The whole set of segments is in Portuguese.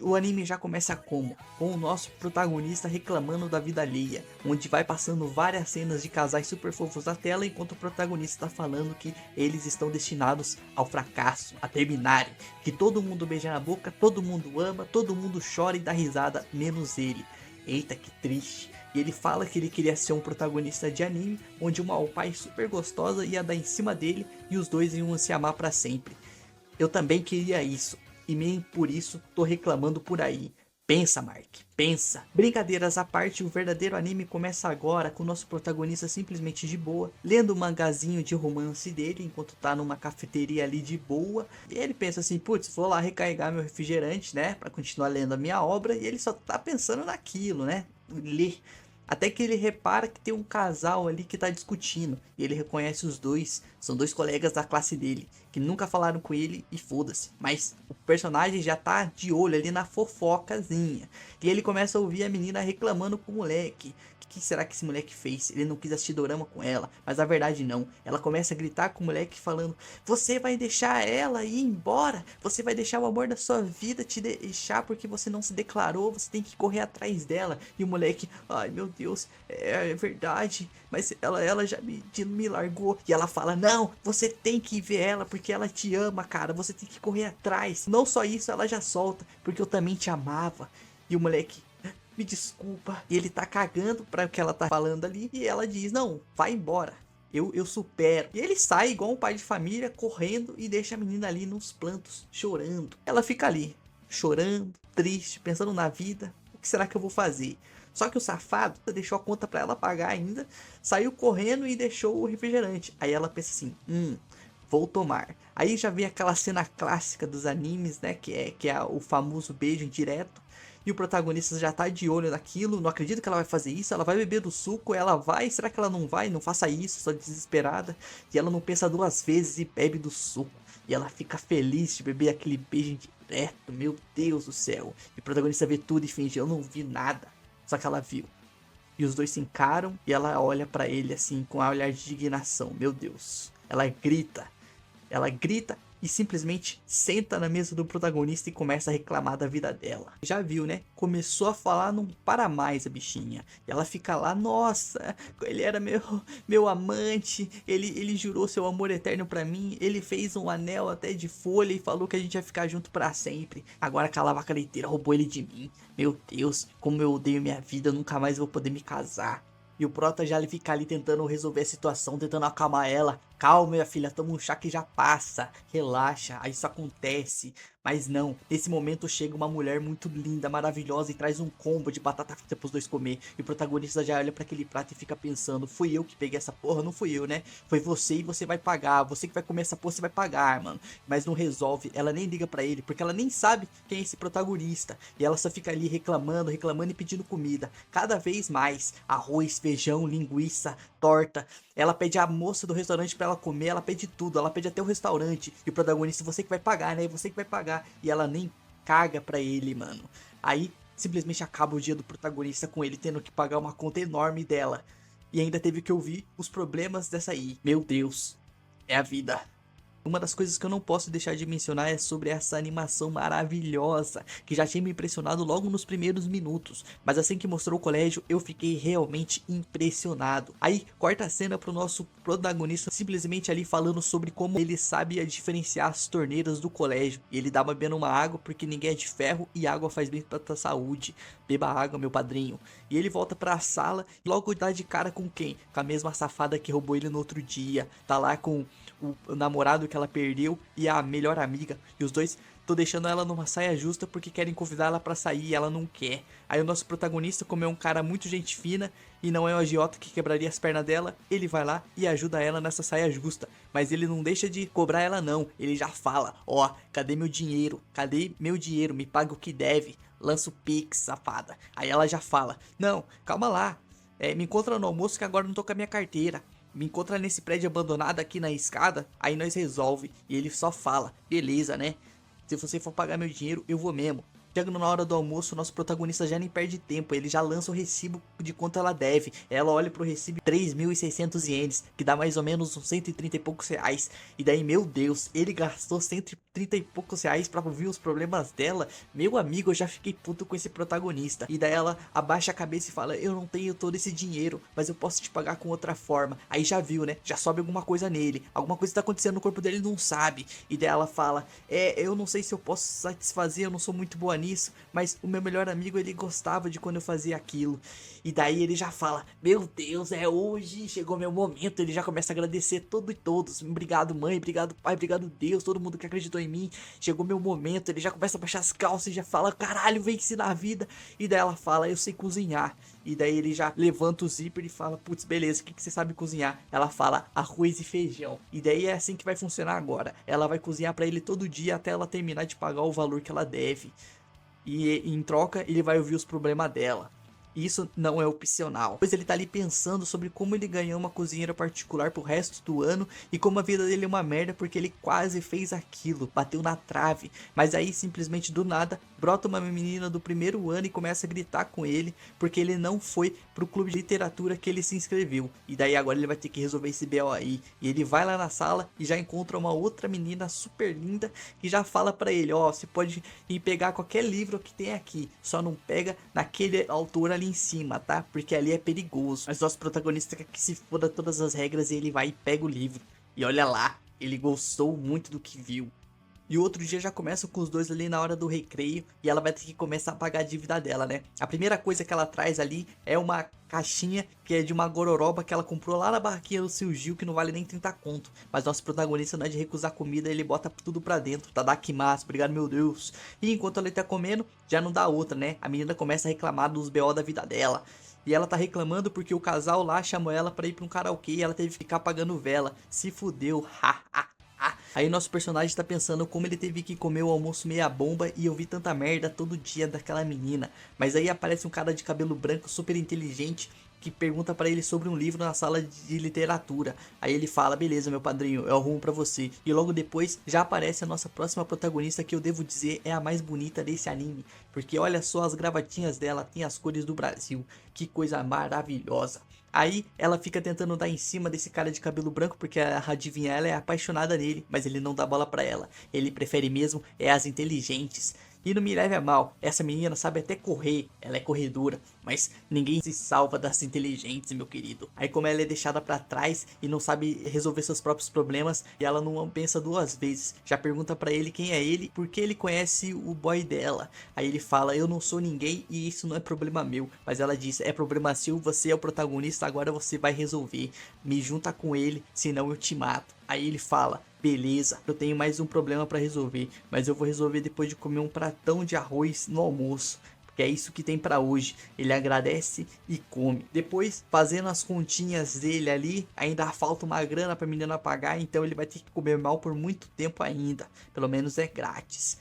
O anime já começa como? Com o nosso protagonista reclamando da vida alheia, onde vai passando várias cenas de casais super fofos na tela, enquanto o protagonista está falando que eles estão destinados ao fracasso, a terminarem, que todo mundo beija na boca, todo mundo ama, todo mundo chora e dá risada, menos ele. Eita, que triste. E ele fala que ele queria ser um protagonista de anime, onde uma pai super gostosa ia dar em cima dele e os dois iam se amar para sempre. Eu também queria isso, e nem por isso tô reclamando por aí. Pensa, Mark, pensa. Brincadeiras à parte, o verdadeiro anime começa agora com o nosso protagonista simplesmente de boa, lendo o mangazinho de romance dele enquanto tá numa cafeteria ali de boa. E ele pensa assim, putz, vou lá recarregar meu refrigerante, né, pra continuar lendo a minha obra. E ele só tá pensando naquilo, né, ler. Até que ele repara que tem um casal ali que tá discutindo. E ele reconhece os dois. São dois colegas da classe dele. Que nunca falaram com ele e foda-se. Mas o personagem já tá de olho ali na fofocazinha. E ele começa a ouvir a menina reclamando com o moleque. O que será que esse moleque fez? Ele não quis assistir dorama com ela. Mas a verdade não. Ela começa a gritar com o moleque falando: você vai deixar ela ir embora? Você vai deixar o amor da sua vida te deixar porque você não se declarou? Você tem que correr atrás dela. E o moleque: ai meu Deus, é verdade. Mas ela já me largou. E ela fala: não, você tem que ver ela porque ela te ama, cara. Você tem que correr atrás. Não só isso, ela já solta, porque eu também te amava. E o moleque: me desculpa. E ele tá cagando pra o que ela tá falando ali. E ela diz: não, vai embora. Eu supero. E ele sai igual um pai de família, correndo, e deixa a menina ali nos plantos, chorando. Ela fica ali, chorando, triste, pensando na vida. O que será que eu vou fazer? Só que o safado deixou a conta pra ela pagar ainda, saiu correndo e deixou o refrigerante. Aí ela pensa assim: vou tomar. Aí já vem aquela cena clássica dos animes, né? Que é o famoso beijo indireto. E o protagonista já tá de olho naquilo, não acredita que ela vai fazer isso, ela vai beber do suco, ela vai, será que ela não vai? Não faça isso, só desesperada. E ela não pensa duas vezes e bebe do suco. E ela fica feliz de beber aquele beijo indireto, meu Deus do céu. E o protagonista vê tudo e finge: eu não vi nada. Só que ela viu. E os dois se encaram e ela olha pra ele assim com um olhar de indignação. Meu Deus. Ela grita e simplesmente senta na mesa do protagonista e começa a reclamar da vida dela. Já viu, né? Começou a falar, não para mais a bichinha. E ela fica lá: nossa, ele era meu amante, ele jurou seu amor eterno pra mim, ele fez um anel até de folha e falou que a gente ia ficar junto pra sempre. Agora aquela vaca leiteira roubou ele de mim. Meu Deus, como eu odeio minha vida, eu nunca mais vou poder me casar. E o Prota já fica ali tentando resolver a situação, tentando acalmar ela. Calma, minha filha, toma um chá que já passa. Relaxa, aí isso acontece. Mas não, nesse momento chega uma mulher muito linda, maravilhosa e traz um combo de batata frita pros dois comer. E o protagonista já olha pra aquele prato e fica pensando: fui eu que peguei essa porra? Não fui eu, né? Foi você e você vai pagar. Você que vai comer essa porra, você vai pagar, mano. Mas não resolve, ela nem liga pra ele, porque ela nem sabe quem é esse protagonista. E ela só fica ali reclamando, reclamando e pedindo comida. Cada vez mais: arroz, feijão, linguiça, torta. Ela pede a moça do restaurante pra ela comer, ela pede tudo, ela pede até o restaurante. E o protagonista: você que vai pagar, né? Você que vai pagar. E ela nem caga pra ele, mano. Aí simplesmente acaba o dia do protagonista com ele tendo que pagar uma conta enorme dela. E ainda teve que ouvir os problemas dessa aí. Meu Deus, é a vida. Uma das coisas que eu não posso deixar de mencionar é sobre essa animação maravilhosa, que já tinha me impressionado logo nos primeiros minutos, mas assim que mostrou o colégio eu fiquei realmente impressionado. Aí corta a cena pro nosso protagonista simplesmente ali falando sobre como ele sabe diferenciar as torneiras do colégio, e ele dá bebendo uma água porque ninguém é de ferro e água faz bem pra tua saúde. Beba água, meu padrinho. E ele volta pra sala e logo dá de cara com quem? Com a mesma safada que roubou ele no outro dia. Tá lá com o namorado que ela perdeu e a melhor amiga. E os dois tô deixando ela numa saia justa porque querem convidar ela pra sair e ela não quer. Aí o nosso protagonista, como é um cara muito gente fina e não é um agiota que quebraria as pernas dela, ele vai lá e ajuda ela nessa saia justa. Mas ele não deixa de cobrar ela não. Ele já fala: ó, cadê meu dinheiro? Cadê meu dinheiro? Me paga o que deve. Lança o Pix, safada. Aí ela já fala: não, calma lá. Me encontra no almoço que agora não tô com a minha carteira. Me encontra nesse prédio abandonado aqui na escada, aí nós resolve. E ele só fala: beleza, né? Se você for pagar meu dinheiro, eu vou mesmo. Chegando na hora do almoço, nosso protagonista já nem perde tempo, ele já lança o recibo de quanto ela deve. Ela olha pro recibo 3.600 ienes, que dá mais ou menos uns 130 e poucos reais. E daí, meu Deus, ele gastou 130 e poucos reais pra ouvir os problemas dela. Meu amigo, eu já fiquei puto com esse protagonista. E daí ela abaixa a cabeça e fala: eu não tenho todo esse dinheiro, mas eu posso te pagar com outra forma. Aí já viu, né? Já sobe alguma coisa nele. Alguma coisa tá acontecendo no corpo dele, ele não sabe. E daí ela fala: eu não sei se eu posso satisfazer, eu não sou muito boa nisso, mas o meu melhor amigo, ele gostava de quando eu fazia aquilo. E daí ele já fala: meu Deus, é hoje, chegou meu momento. Ele já começa a agradecer todo e todos: obrigado mãe, obrigado pai, obrigado Deus, todo mundo que acreditou em mim, chegou meu momento. Ele já começa a baixar as calças e já fala: caralho, vence na vida. E daí ela fala: eu sei cozinhar. E daí ele já levanta o zíper e fala: putz, beleza, o que você sabe cozinhar? Ela fala: arroz e feijão. E daí é assim que vai funcionar agora. Ela vai cozinhar pra ele todo dia até ela terminar de pagar o valor que ela deve. E em troca ele vai ouvir os problemas dela. Isso não é opcional, pois ele tá ali pensando sobre como ele ganhou uma cozinheira particular pro resto do ano e como a vida dele é uma merda porque ele quase fez aquilo, bateu na trave. Mas aí simplesmente do nada brota uma menina do primeiro ano e começa a gritar com ele porque ele não foi pro clube de literatura que ele se inscreveu. E daí agora ele vai ter que resolver esse BO aí. E ele vai lá na sala e já encontra uma outra menina super linda que já fala pra ele: ó, você pode ir pegar qualquer livro que tem aqui, só não pega naquele autor ali em cima, tá? Porque ali é perigoso. Mas nosso protagonista quer que se foda todas as regras e ele vai e pega o livro. E olha lá, ele gostou muito do que viu. E o outro dia já começa com os dois ali na hora do recreio e ela vai ter que começar a pagar a dívida dela, né? A primeira coisa que ela traz ali é uma caixinha que é de uma gororoba que ela comprou lá na barraquinha do Seu Gil, que não vale nem 30 conto. Mas nosso protagonista não é de recusar comida, ele bota tudo pra dentro. Tadakimasu, obrigado meu Deus. E enquanto ela tá comendo, já não dá outra, né? A menina começa a reclamar dos BO da vida dela. E ela tá reclamando porque o casal lá chamou ela pra ir pra um karaokê e ela teve que ficar pagando vela. Se fudeu, haha. Aí nosso personagem tá pensando como ele teve que comer o almoço meia bomba e ouvir tanta merda todo dia daquela menina. Mas aí aparece um cara de cabelo branco super inteligente que pergunta pra ele sobre um livro na sala de literatura. Aí ele fala: beleza meu padrinho, eu arrumo pra você. E logo depois já aparece a nossa próxima protagonista, que eu devo dizer é a mais bonita desse anime. Porque olha só as gravatinhas dela, tem as cores do Brasil. Que coisa maravilhosa. Aí ela fica tentando dar em cima desse cara de cabelo branco porque adivinha, ela é apaixonada nele, mas ele não dá bola pra ela. Ele prefere mesmo as inteligentes. E não me leve a mal, essa menina sabe até correr, ela é corredora, mas ninguém se salva das inteligentes, meu querido. Aí como ela é deixada pra trás e não sabe resolver seus próprios problemas, e ela não pensa duas vezes, já pergunta pra ele quem é ele, porque ele conhece o boy dela. Aí ele fala: eu não sou ninguém e isso não é problema meu. Mas ela diz: é problema seu, você é o protagonista, agora você vai resolver. Me junta com ele, senão eu te mato. Aí ele fala: beleza, eu tenho mais um problema pra resolver, mas eu vou resolver depois de comer um pratão de arroz no almoço. Porque é isso que tem pra hoje. Ele agradece e come. Depois, fazendo as continhas dele ali, ainda falta uma grana pra menina pagar, então ele vai ter que comer mal por muito tempo ainda. Pelo menos é grátis.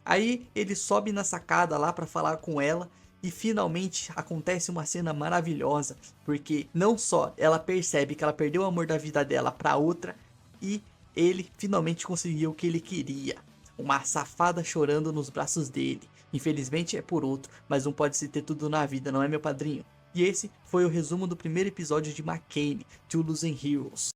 Aí ele sobe na sacada lá pra falar com ela. E finalmente acontece uma cena maravilhosa, porque não só ela percebe que ela perdeu o amor da vida dela pra outra, e ele finalmente conseguiu o que ele queria. Uma safada chorando nos braços dele. Infelizmente é por outro, mas não pode se ter tudo na vida, não é meu padrinho? E esse foi o resumo do primeiro episódio de McCain, Two Losing Heroes.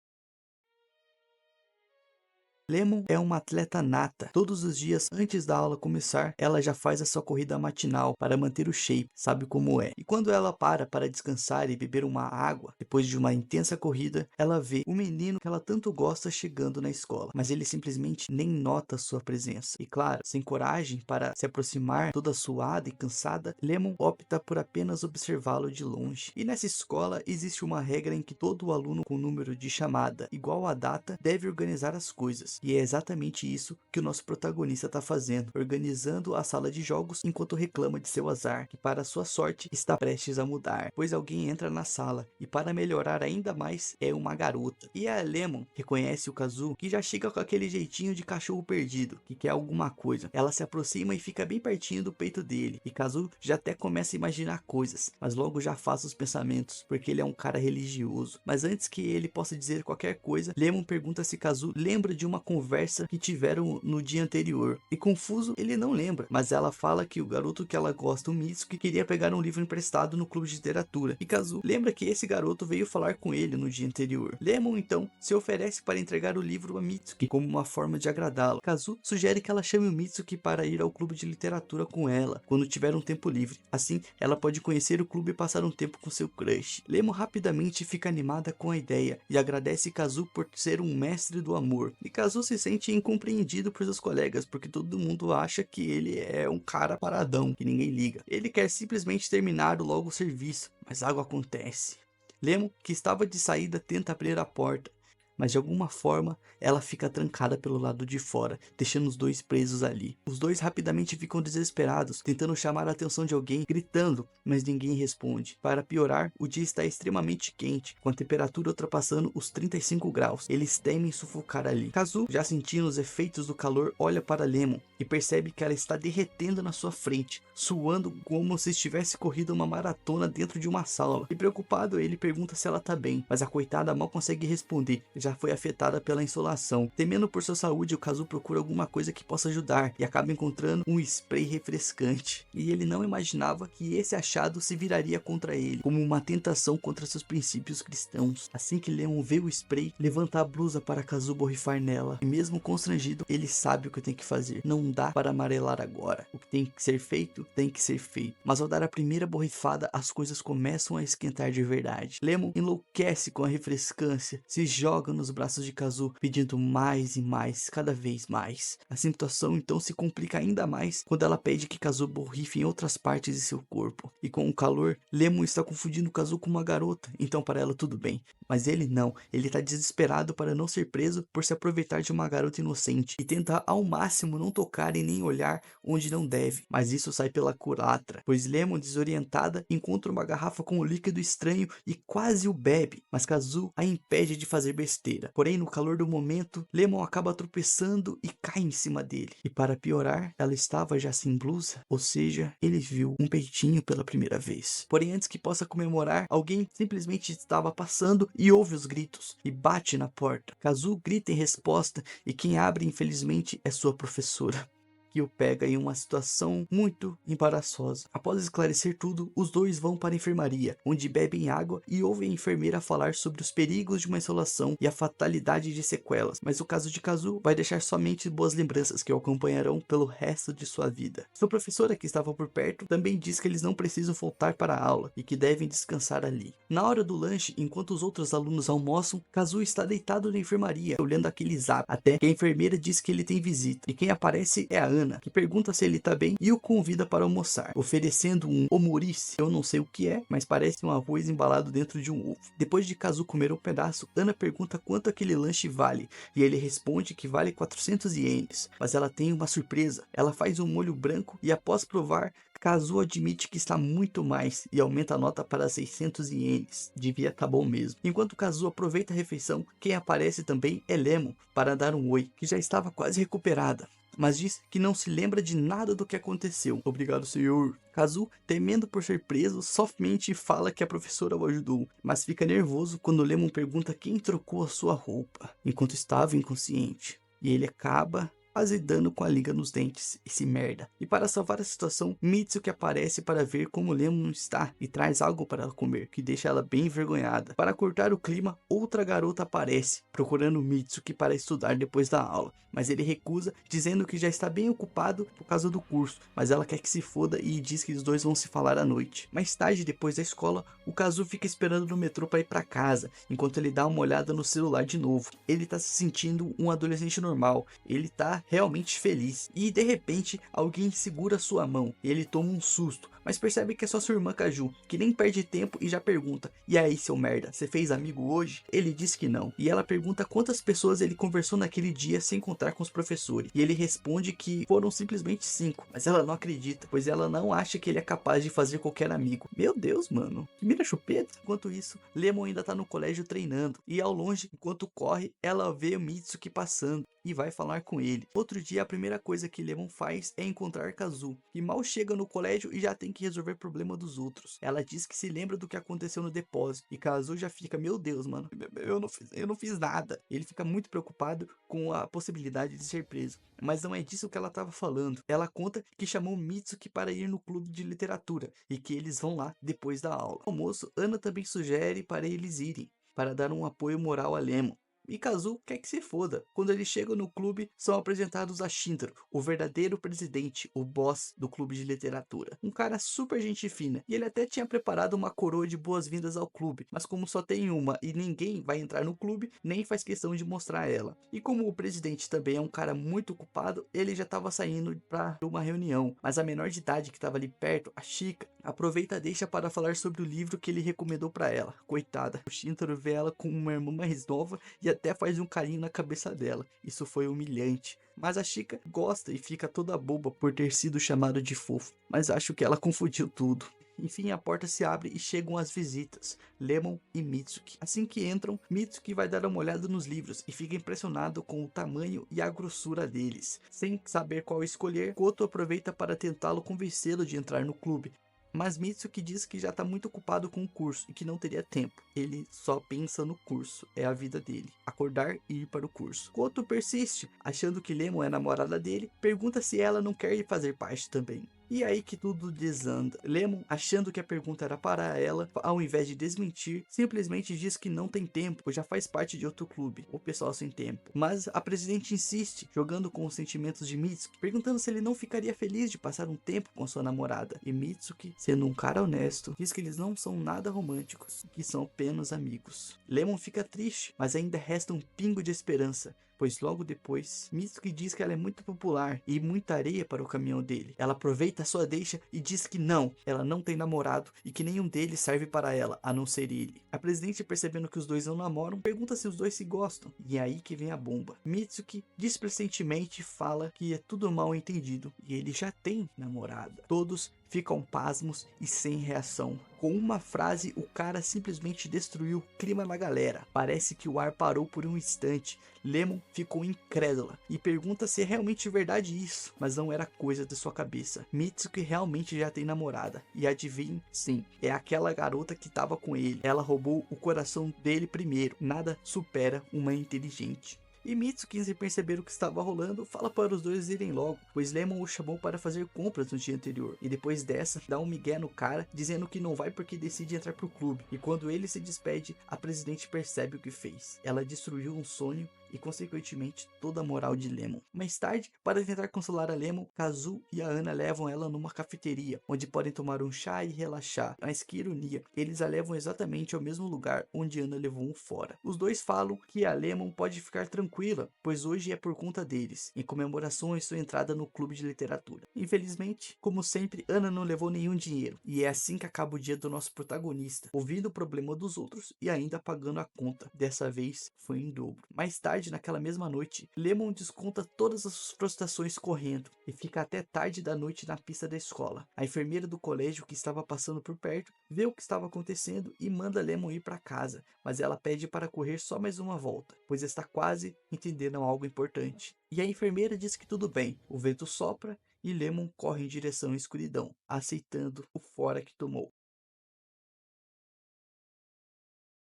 Lemon é uma atleta nata. Todos os dias antes da aula começar, ela já faz a sua corrida matinal para manter o shape, sabe como é. E quando ela para descansar e beber uma água, depois de uma intensa corrida, ela vê o menino que ela tanto gosta chegando na escola, mas ele simplesmente nem nota sua presença. E claro, sem coragem para se aproximar, toda suada e cansada, Lemon opta por apenas observá-lo de longe. E nessa escola existe uma regra em que todo aluno com número de chamada igual à data deve organizar as coisas. E é exatamente isso que o nosso protagonista está fazendo, organizando a sala de jogos enquanto reclama de seu azar, que para sua sorte está prestes a mudar, pois alguém entra na sala e para melhorar ainda mais é uma garota. E a Lemon reconhece o Kazu, que já chega com aquele jeitinho de cachorro perdido, que quer alguma coisa. Ela se aproxima e fica bem pertinho do peito dele, e Kazu já até começa a imaginar coisas, mas logo já afasta os pensamentos, porque ele é um cara religioso. Mas antes que ele possa dizer qualquer coisa, Lemon pergunta se Kazu lembra de uma conversa que tiveram no dia anterior. E confuso, ele não lembra, mas ela fala que o garoto que ela gosta, o Mitsuki, queria pegar um livro emprestado no clube de literatura. E Kazu lembra que esse garoto veio falar com ele no dia anterior. Lemon então se oferece para entregar o livro a Mitsuki como uma forma de agradá-lo. Kazu sugere que ela chame o Mitsuki para ir ao clube de literatura com ela quando tiver um tempo livre. Assim, ela pode conhecer o clube e passar um tempo com seu crush. Lemon rapidamente fica animada com a ideia e agradece Kazu por ser um mestre do amor. E Kazu se sente incompreendido por seus colegas porque todo mundo acha que ele é um cara paradão, que ninguém liga. Ele quer simplesmente terminar logo o serviço, mas algo acontece. Lemon, que estava de saída, tenta abrir a porta, mas de alguma forma ela fica trancada pelo lado de fora, deixando os dois presos ali. Os dois rapidamente ficam desesperados, tentando chamar a atenção de alguém, gritando, mas ninguém responde. Para piorar, o dia está extremamente quente, com a temperatura ultrapassando os 35 graus. Eles temem sufocar ali. Kazu, já sentindo os efeitos do calor, olha para Lemon e percebe que ela está derretendo na sua frente, suando como se estivesse corrido uma maratona dentro de uma sala. E preocupado, ele pergunta se ela tá bem, mas a coitada mal consegue responder, já foi afetada pela insolação. Temendo por sua saúde, o Kazu procura alguma coisa que possa ajudar e acaba encontrando um spray refrescante. E ele não imaginava que esse achado se viraria contra ele, como uma tentação contra seus princípios cristãos. Assim que Lemon vê o spray, levanta a blusa para Kazu borrifar nela. E mesmo constrangido, ele sabe o que tem que fazer. Não dá para amarelar agora. O que tem que ser feito, tem que ser feito. Mas ao dar a primeira borrifada, as coisas começam a esquentar de verdade. Lemon enlouquece com a refrescância, se joga nos braços de Kazu, pedindo mais e mais, cada vez mais. A situação então se complica ainda mais quando ela pede que Kazu borrife em outras partes de seu corpo. E com o calor, Lemon está confundindo Kazu com uma garota, então para ela tudo bem. Mas ele não, ele está desesperado para não ser preso por se aproveitar de uma garota inocente e tenta ao máximo não tocar e nem olhar onde não deve. Mas isso sai pela culatra, pois Lemon, desorientada, encontra uma garrafa com um líquido estranho e quase o bebe, mas Kazu a impede de fazer besteira. Porém, no calor do momento, Lemon acaba tropeçando e cai em cima dele. E para piorar, ela estava já sem blusa, ou seja, ele viu um peitinho pela primeira vez. Porém, antes que possa comemorar, alguém simplesmente estava passando e ouve os gritos e bate na porta. Kazu grita em resposta e quem abre, infelizmente, é sua professora, que o pega em uma situação muito embaraçosa. Após esclarecer tudo, os dois vão para a enfermaria, onde bebem água e ouvem a enfermeira falar sobre os perigos de uma insolação e a fatalidade de sequelas, mas o caso de Kazu vai deixar somente boas lembranças que o acompanharão pelo resto de sua vida. Sua professora, que estava por perto, também diz que eles não precisam voltar para a aula e que devem descansar ali. Na hora do lanche, enquanto os outros alunos almoçam, Kazu está deitado na enfermaria, olhando aquele zap, até que a enfermeira diz que ele tem visita, e quem aparece é a Ana, que pergunta se ele tá bem e o convida para almoçar, oferecendo um omurice. Eu não sei o que é, mas parece um arroz embalado dentro de um ovo. Depois de Kazu comer um pedaço, Ana pergunta quanto aquele lanche vale, e ele responde que vale 400 ienes, mas ela tem uma surpresa. Ela faz um molho branco e após provar, Kazu admite que está muito mais e aumenta a nota para 600 ienes. Devia tá bom mesmo. Enquanto Kazu aproveita a refeição, quem aparece também é Lemon para dar um oi, que já estava quase recuperada, mas diz que não se lembra de nada do que aconteceu. Obrigado, senhor. Kazu, temendo por ser preso, somente fala que a professora o ajudou, mas fica nervoso quando Lemon pergunta quem trocou a sua roupa, enquanto estava inconsciente. E ele acaba quase dando com a liga nos dentes, esse merda. E para salvar a situação, Mitsuki aparece para ver como Lemon está e traz algo para ela comer, que deixa ela bem envergonhada. Para cortar o clima, outra garota aparece, procurando Mitsuki para estudar depois da aula, mas ele recusa, dizendo que já está bem ocupado por causa do curso, mas ela quer que se foda e diz que os dois vão se falar à noite. Mais tarde, depois da escola, o Kazu fica esperando no metrô para ir para casa, enquanto ele dá uma olhada no celular de novo. Ele tá se sentindo um adolescente normal, ele tá realmente feliz, e de repente alguém segura sua mão e ele toma um susto, mas percebe que é só sua irmã Kaju, que nem perde tempo e já pergunta: e aí, seu merda, você fez amigo hoje? Ele diz que não, e ela pergunta quantas pessoas ele conversou naquele dia sem contar com os professores, e ele responde que foram simplesmente 5, mas ela não acredita, pois ela não acha que ele é capaz de fazer qualquer amigo. Meu Deus, mano, que mira chupeta. Enquanto isso, Lemon ainda tá no colégio treinando, e ao longe, enquanto corre, ela vê o Mitsuki passando, e vai falar com ele. Outro dia, a primeira coisa que Lemon faz é encontrar Kazu, que mal chega no colégio e já tem que resolver problema dos outros. Ela diz que se lembra do que aconteceu no depósito, e Kazu já fica, meu Deus, mano, eu não fiz nada. Ele fica muito preocupado com a possibilidade de ser preso. Mas não é disso que ela estava falando. Ela conta que chamou Mitsuki para ir no clube de literatura, e que eles vão lá depois da aula. No almoço, Ana também sugere para eles irem, para dar um apoio moral a Lemon. E Kazu quer que se foda. Quando eles chegam no clube, são apresentados a Shintaro, o verdadeiro presidente, o boss do clube de literatura. Um cara super gente fina, e ele até tinha preparado uma coroa de boas-vindas ao clube, mas como só tem uma e ninguém vai entrar no clube, nem faz questão de mostrar ela. E como o presidente também é um cara muito ocupado, ele já estava saindo para uma reunião, mas a menor de idade que estava ali perto, a Chika, aproveita e deixa para falar sobre o livro que ele recomendou para ela. Coitada, o Shintaro vê ela com uma irmã mais nova e até faz um carinho na cabeça dela. Isso foi humilhante. Mas a Chika gosta e fica toda boba por ter sido chamado de fofo. Mas acho que ela confundiu tudo. Enfim, a porta se abre e chegam as visitas, Lemon e Mitsuki. Assim que entram, Mitsuki vai dar uma olhada nos livros e fica impressionado com o tamanho e a grossura deles. Sem saber qual escolher, Koto aproveita para tentá-lo convencê-lo de entrar no clube. Mas Mitsuki diz que já está muito ocupado com o curso e que não teria tempo. Ele só pensa no curso, é a vida dele, acordar e ir para o curso. Koto persiste, achando que Lemon é namorada dele, pergunta se ela não quer ir fazer parte também. E aí que tudo desanda. Lemon, achando que a pergunta era para ela, ao invés de desmentir, simplesmente diz que não tem tempo, pois já faz parte de outro clube, o pessoal sem tempo. Mas a presidente insiste, jogando com os sentimentos de Mitsuki, perguntando se ele não ficaria feliz de passar um tempo com sua namorada. E Mitsuki, sendo um cara honesto, diz que eles não são nada românticos, que são apenas amigos. Lemon fica triste, mas ainda resta um pingo de esperança, pois logo depois, Mitsuki diz que ela é muito popular e muita areia para o caminhão dele. Ela aproveita a sua deixa e diz que não, ela não tem namorado e que nenhum deles serve para ela, a não ser ele. A presidente, percebendo que os dois não namoram, pergunta se os dois se gostam, e é aí que vem a bomba. Mitsuki displicentemente fala que é tudo mal entendido e ele já tem namorada. Todos ficam pasmos e sem reação. Com uma frase, o cara simplesmente destruiu o clima na galera. Parece que o ar parou por um instante. Lemon ficou incrédula e pergunta se é realmente verdade isso, mas não era coisa de sua cabeça. Mitsuki realmente já tem namorada, e adivinhe, sim, é aquela garota que estava com ele. Ela roubou o coração dele primeiro. Nada supera uma inteligente. E Mitsuki, sem perceber o que estava rolando, fala para os dois irem logo, pois Lemon o chamou para fazer compras no dia anterior. E depois dessa, dá um migué no cara, dizendo que não vai porque decide entrar pro clube. E quando ele se despede, a presidente percebe o que fez. Ela destruiu um sonho e consequentemente toda a moral de Lemon. Mais tarde, para tentar consolar a Lemon, Kazu e a Ana levam ela numa cafeteria, onde podem tomar um chá e relaxar. Mas que ironia, eles a levam exatamente ao mesmo lugar onde Ana levou um fora. Os dois falam que a Lemon pode ficar tranquila, pois hoje é por conta deles, em comemoração à sua entrada no clube de literatura. Infelizmente, como sempre, Ana não levou nenhum dinheiro, e é assim que acaba o dia do nosso protagonista, ouvindo o problema dos outros e ainda pagando a conta. Dessa vez foi em dobro. Mais tarde, naquela mesma noite, Lemon desconta todas as suas frustrações correndo e fica até tarde da noite na pista da escola. A enfermeira do colégio, que estava passando por perto, vê o que estava acontecendo e manda Lemon ir para casa, mas ela pede para correr só mais uma volta, pois está quase entendendo algo importante. E a enfermeira diz que tudo bem, o vento sopra e Lemon corre em direção à escuridão, aceitando o fora que tomou.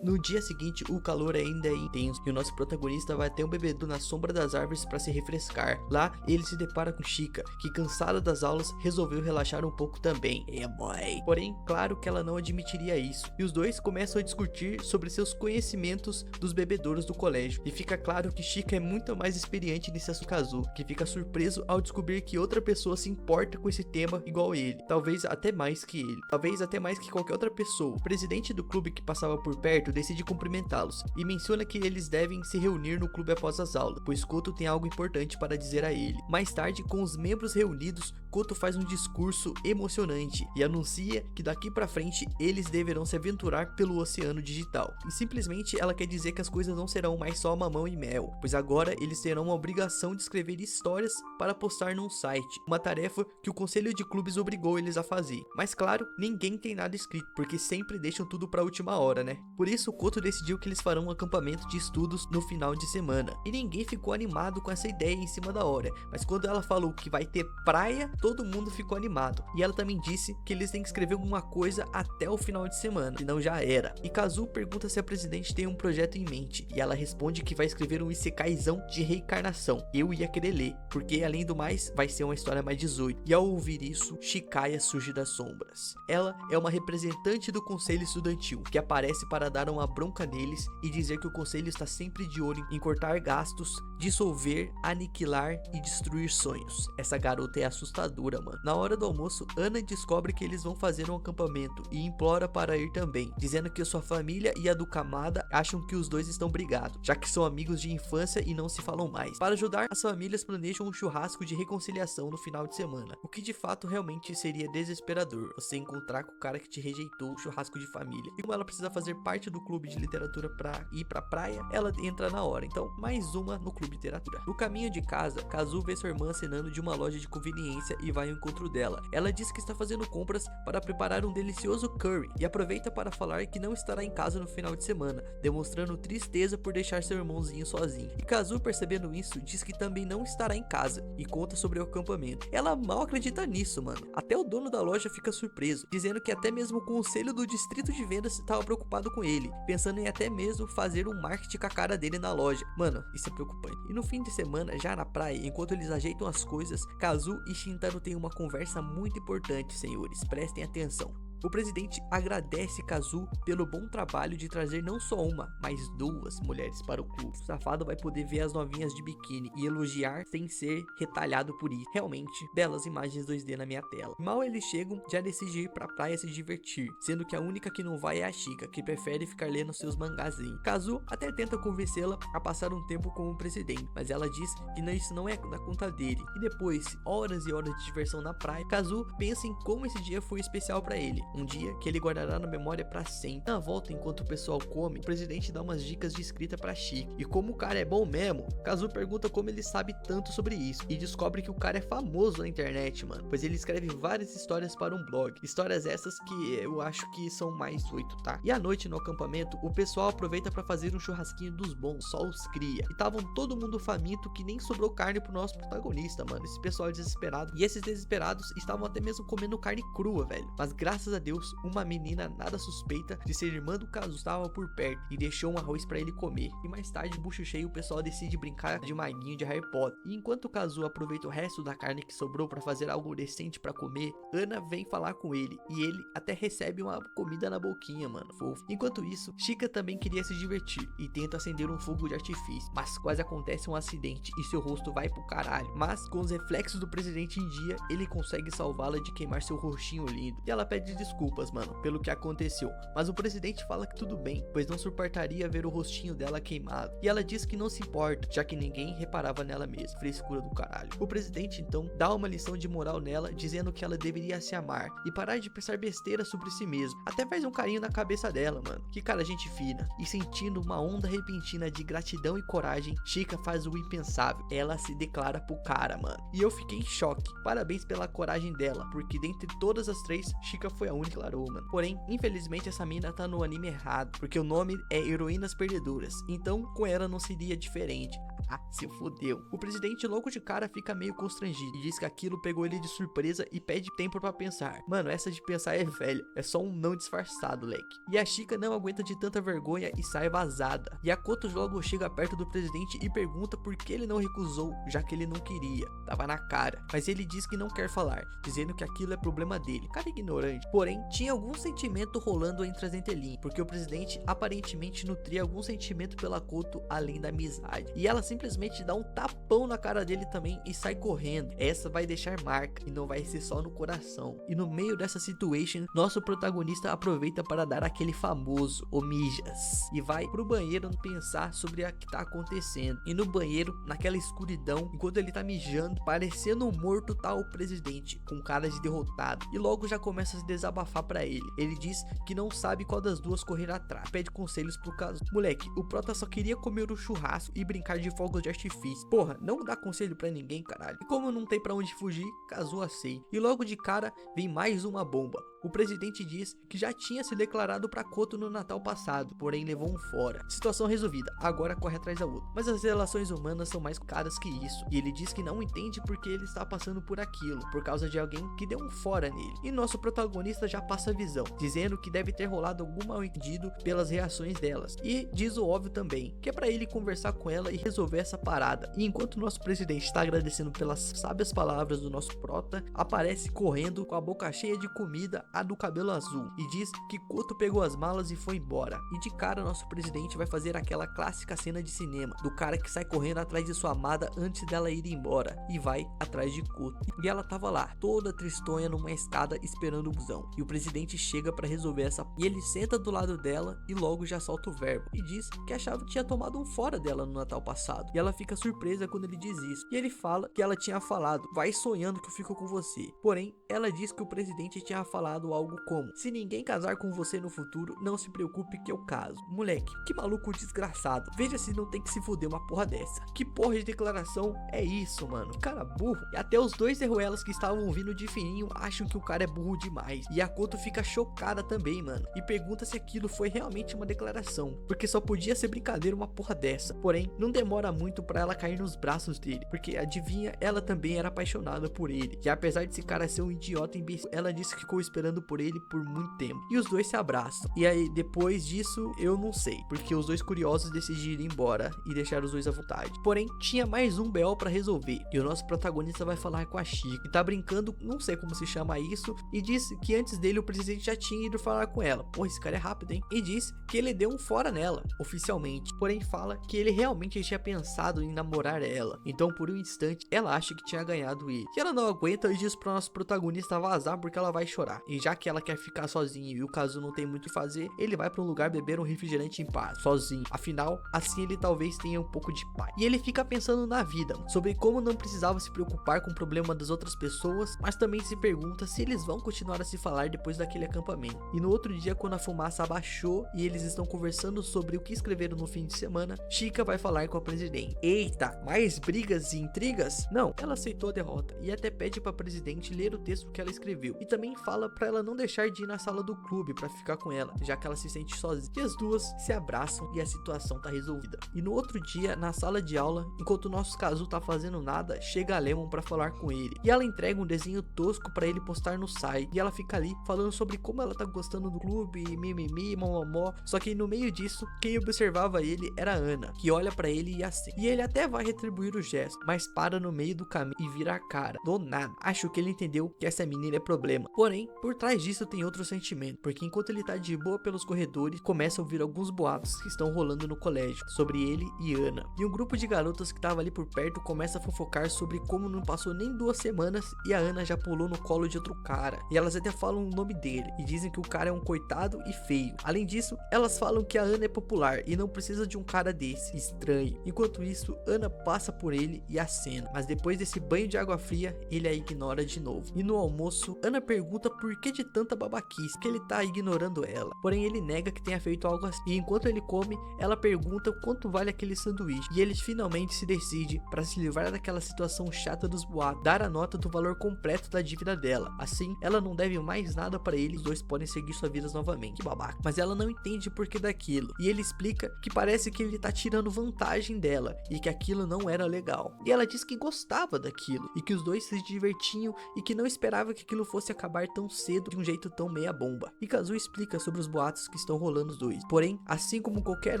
No dia seguinte, o calor ainda é intenso e o nosso protagonista vai até um bebedouro na sombra das árvores para se refrescar. Lá, ele se depara com Chika, que cansada das aulas, resolveu relaxar um pouco também. Boy. Porém, claro que ela não admitiria isso. E os dois começam a discutir sobre seus conhecimentos dos bebedouros do colégio. E fica claro que Chika é muito mais experiente nesse assunto, Kazu, que fica surpreso ao descobrir que outra pessoa se importa com esse tema igual ele. Talvez até mais que ele. Talvez até mais que qualquer outra pessoa. O presidente do clube que passava por perto decide cumprimentá-los e menciona que eles devem se reunir no clube após as aulas, pois Koto tem algo importante para dizer a ele. Mais tarde, com os membros reunidos, Koto faz um discurso emocionante e anuncia que daqui pra frente eles deverão se aventurar pelo oceano digital. E simplesmente ela quer dizer que as coisas não serão mais só mamão e mel, pois agora eles terão a obrigação de escrever histórias para postar num site, uma tarefa que o conselho de clubes obrigou eles a fazer. Mas claro, ninguém tem nada escrito, porque sempre deixam tudo pra última hora, né? Por isso, Koto decidiu que eles farão um acampamento de estudos no final de semana. E ninguém ficou animado com essa ideia em cima da hora, mas quando ela falou que vai ter praia, todo mundo ficou animado. E ela também disse que eles têm que escrever alguma coisa até o final de semana, senão já era. E Kazu pergunta se a presidente tem um projeto em mente, e ela responde que vai escrever um isekaizão de reencarnação. Eu ia querer ler, porque além do mais, vai ser uma história mais 18. E ao ouvir isso, Chikaya surge das sombras. Ela é uma representante do conselho estudantil, que aparece para dar uma bronca neles e dizer que o conselho está sempre de olho em cortar gastos, dissolver, aniquilar e destruir sonhos. Essa garota é assustadora, mano. Na hora do almoço, Ana descobre que eles vão fazer um acampamento e implora para ir também, dizendo que a sua família e a do Kamada acham que os dois estão brigados, já que são amigos de infância e não se falam mais. Para ajudar, as famílias planejam um churrasco de reconciliação no final de semana, o que de fato realmente seria desesperador, você encontrar com o cara que te rejeitou o churrasco de família. E como ela precisa fazer parte do clube de literatura pra ir pra praia, ela entra na hora. Então, mais uma no clube de literatura. No caminho de casa, Kazu vê sua irmã acenando de uma loja de conveniência e vai ao encontro dela. Ela diz que está fazendo compras para preparar um delicioso curry e aproveita para falar que não estará em casa no final de semana, demonstrando tristeza por deixar seu irmãozinho sozinho. E Kazu, percebendo isso, diz que também não estará em casa e conta sobre o acampamento. Ela mal acredita nisso, mano. Até o dono da loja fica surpreso, dizendo que até mesmo o conselho do distrito de vendas estava preocupado com ele, pensando em até mesmo fazer um marketing com a cara dele na loja. Mano, isso é preocupante. E no fim de semana, já na praia, enquanto eles ajeitam as coisas, Kazu e Shintaro têm uma conversa muito importante, senhores. Prestem atenção. O presidente agradece Kazu pelo bom trabalho de trazer não só uma, mas duas mulheres para o clube. O safado vai poder ver as novinhas de biquíni e elogiar sem ser retalhado por isso. Realmente, belas imagens 2D na minha tela. Mal eles chegam, já decide ir pra praia se divertir, sendo que a única que não vai é a Chika, que prefere ficar lendo seus mangazinhos. Kazu até tenta convencê-la a passar um tempo com o presidente, mas ela diz que isso não é da conta dele. E depois, horas e horas de diversão na praia, Kazu pensa em como esse dia foi especial pra ele. Um dia que ele guardará na memória pra sempre. Na volta, enquanto o pessoal come, o presidente dá umas dicas de escrita pra Chika. E como o cara é bom mesmo, Kazu pergunta como ele sabe tanto sobre isso. E descobre que o cara é famoso na internet, mano, pois ele escreve várias histórias para um blog. Histórias essas que eu acho que são mais 8, tá? E à noite no acampamento, o pessoal aproveita pra fazer um churrasquinho dos bons, só os cria. E estavam todo mundo faminto que nem sobrou carne pro nosso protagonista, mano. Esse pessoal é desesperado. E esses desesperados estavam até mesmo comendo carne crua, velho. Mas graças a Deus, uma menina nada suspeita de ser irmã do Kazu estava por perto e deixou um arroz pra ele comer. E mais tarde, bucho cheio, o pessoal decide brincar de maguinho de Harry Potter. E enquanto o Kazu aproveita o resto da carne que sobrou pra fazer algo decente pra comer, Ana vem falar com ele e ele até recebe uma comida na boquinha, mano, fofo. Enquanto isso, Chika também queria se divertir e tenta acender um fogo de artifício, mas quase acontece um acidente e seu rosto vai pro caralho. Mas com os reflexos do presidente em dia, ele consegue salvá-la de queimar seu rostinho lindo. E ela pede desculpas, mano, pelo que aconteceu, mas o presidente fala que tudo bem, pois não suportaria ver o rostinho dela queimado. E ela diz que não se importa, já que ninguém reparava nela mesmo. Frescura do caralho. O presidente então dá uma lição de moral nela, dizendo que ela deveria se amar e parar de pensar besteira sobre si mesmo. Até faz um carinho na cabeça dela, mano. Que cara gente fina. E sentindo uma onda repentina de gratidão e coragem, Chika faz o impensável. Ela se declara pro cara, mano. E eu fiquei em choque. Parabéns pela coragem dela, porque dentre todas as três, Chika foi a única que declarou, mano. Porém, infelizmente essa mina tá no anime errado, porque o nome é Heroínas Perdedoras. Então, com ela não seria diferente. Ah, se fodeu. O presidente logo de cara fica meio constrangido e diz que aquilo pegou ele de surpresa e pede tempo pra pensar. Mano, essa de pensar é velha, é só um não disfarçado, leque. E a Chika não aguenta de tanta vergonha e sai vazada. E a Koto logo chega perto do presidente e pergunta por que ele não recusou, já que ele não queria. Tava na cara. Mas ele diz que não quer falar, dizendo que aquilo é problema dele. Cara ignorante. Porém, tinha algum sentimento rolando entre as entrelinhas, porque o presidente aparentemente nutria algum sentimento pela Koto além da amizade. E ela simplesmente dá um tapão na cara dele também e sai correndo. Essa vai deixar marca e não vai ser só no coração. E no meio dessa situation, nosso protagonista aproveita para dar aquele famoso omijas e vai pro banheiro pensar sobre o que tá acontecendo. E no banheiro, naquela escuridão, enquanto ele tá mijando, parecendo um morto, tá o presidente com cara de derrotado e logo já começa a se desabafar pra ele. Ele diz que não sabe qual das duas correr atrás, pede conselhos pro caso. Moleque, o prota só queria comer o churrasco e brincar de fogos de artifício. Porra, não dá conselho pra ninguém, caralho. E como não tem pra onde fugir, casou assim. E logo de cara vem mais uma bomba. O presidente diz que já tinha se declarado pra Koto no Natal passado, porém levou um fora. Situação resolvida, agora corre atrás da outra. Mas as relações humanas são mais caras que isso. E ele diz que não entende porque ele está passando por aquilo, por causa de alguém que deu um fora nele. E nosso protagonista já passa a visão, dizendo que deve ter rolado algum mal entendido pelas reações delas. E diz o óbvio também, que é pra ele conversar com ela e resolver essa parada. E enquanto nosso presidente está agradecendo pelas sábias palavras do nosso prota, aparece correndo com a boca cheia de comida, a do cabelo azul, e diz que Koto pegou as malas e foi embora. E de cara nosso presidente vai fazer aquela clássica cena de cinema, do cara que sai correndo atrás de sua amada antes dela ir embora, e vai atrás de Koto. E ela tava lá, toda tristonha numa escada esperando o busão. E o presidente chega pra resolver essa... E ele senta do lado dela e logo já solta o verbo. E diz que achava que tinha tomado um fora dela no Natal passado. E ela fica surpresa quando ele diz isso. E ele fala que ela tinha falado, vai sonhando que eu fico com você. Porém, ela diz que o presidente tinha falado algo como, se ninguém casar com você no futuro, não se preocupe que eu caso. Moleque, que maluco desgraçado. Veja se não tem que se fuder uma porra dessa. Que porra de declaração é isso, mano? Cara burro. E até os dois derruelas que estavam ouvindo de fininho acham que o cara é burro demais. E a Koto fica chocada também, mano. E pergunta se aquilo foi realmente uma declaração. Porque só podia ser brincadeira uma porra dessa. Porém, não demora muito pra ela cair nos braços dele. Porque adivinha, ela também era apaixonada por ele. E apesar desse cara ser um idiota imbecil, ela disse que ficou esperando por ele por muito tempo. E os dois se abraçam. E aí, depois disso, eu não sei. Porque os dois curiosos decidiram ir embora e deixar os dois à vontade. Porém, tinha mais um BO pra resolver. E o nosso protagonista vai falar com a Chica. E tá brincando, não sei como se chama isso. E disse que antes dele o presidente já tinha ido falar com ela. Pô, esse cara é rápido, hein? E diz que ele deu um fora nela, oficialmente. Porém, fala que ele realmente tinha pensado em namorar ela. Então, por um instante, ela acha que tinha ganhado ele. E ela não aguenta e diz pro nosso protagonista vazar porque ela vai chorar. E já que ela quer ficar sozinha e o caso não tem muito o que fazer, ele vai pra um lugar beber um refrigerante em paz, sozinho. Afinal, assim ele talvez tenha um pouco de paz. E ele fica pensando na vida, sobre como não precisava se preocupar com o problema das outras pessoas, mas também se pergunta se eles vão continuar a se falar depois daquele acampamento. E no outro dia, quando a fumaça abaixou e eles estão conversando sobre o que escreveram no fim de semana, Chica vai falar com a presidente. Eita, mais brigas e intrigas? Não, ela aceitou a derrota e até pede pra presidente ler o texto que ela escreveu. E também fala pra ela não deixar de ir na sala do clube pra ficar com ela, já que ela se sente sozinha. E as duas se abraçam e a situação tá resolvida. E no outro dia, na sala de aula, enquanto o nosso Kazu tá fazendo nada, chega a Lemon pra falar com ele. E ela entrega um desenho tosco pra ele postar no site. E ela fica ali falando sobre como ela tá gostando do clube, mimimi, momomó. Só que no meio disso, quem observava ele era a Ana, que olha pra ele e assim. E ele até vai retribuir o gesto, mas para no meio do caminho e vira a cara. Do nada. Acho que ele entendeu que essa menina é problema. Porém, por trás disso tem outro sentimento, porque enquanto ele tá de boa pelos corredores, começa a ouvir alguns boatos que estão rolando no colégio, sobre ele e Ana. E um grupo de garotas que tava ali por perto começa a fofocar sobre como não passou nem 2 semanas e a Ana já pulou no colo de outro cara. E elas até falam o nome dele, e dizem que o cara é um coitado e feio. Além disso, elas falam que a Ana é popular e não precisa de um cara desse, estranho. Enquanto isso, Ana passa por ele e acena, mas depois desse banho de água fria, ele a ignora de novo. E no almoço, Ana pergunta por que de tanta babaquice, que ele tá ignorando ela. Porém, ele nega que tenha feito algo assim. E enquanto ele come, ela pergunta quanto vale aquele sanduíche. E eles finalmente se decidem para se livrar daquela situação chata dos boatos, dar a nota do valor completo da dívida dela. Assim, ela não deve mais nada para ele, os dois podem seguir suas vidas novamente. Que babaca. Mas ela não entende o porquê daquilo. E ele explica que parece que ele tá tirando vantagem dela e que aquilo não era legal. E ela diz que gostava daquilo e que os dois se divertiam e que não esperava que aquilo fosse acabar tão cedo de um jeito tão meia bomba. E Kazu explica sobre os boatos que estão rolando os dois. Porém, assim como qualquer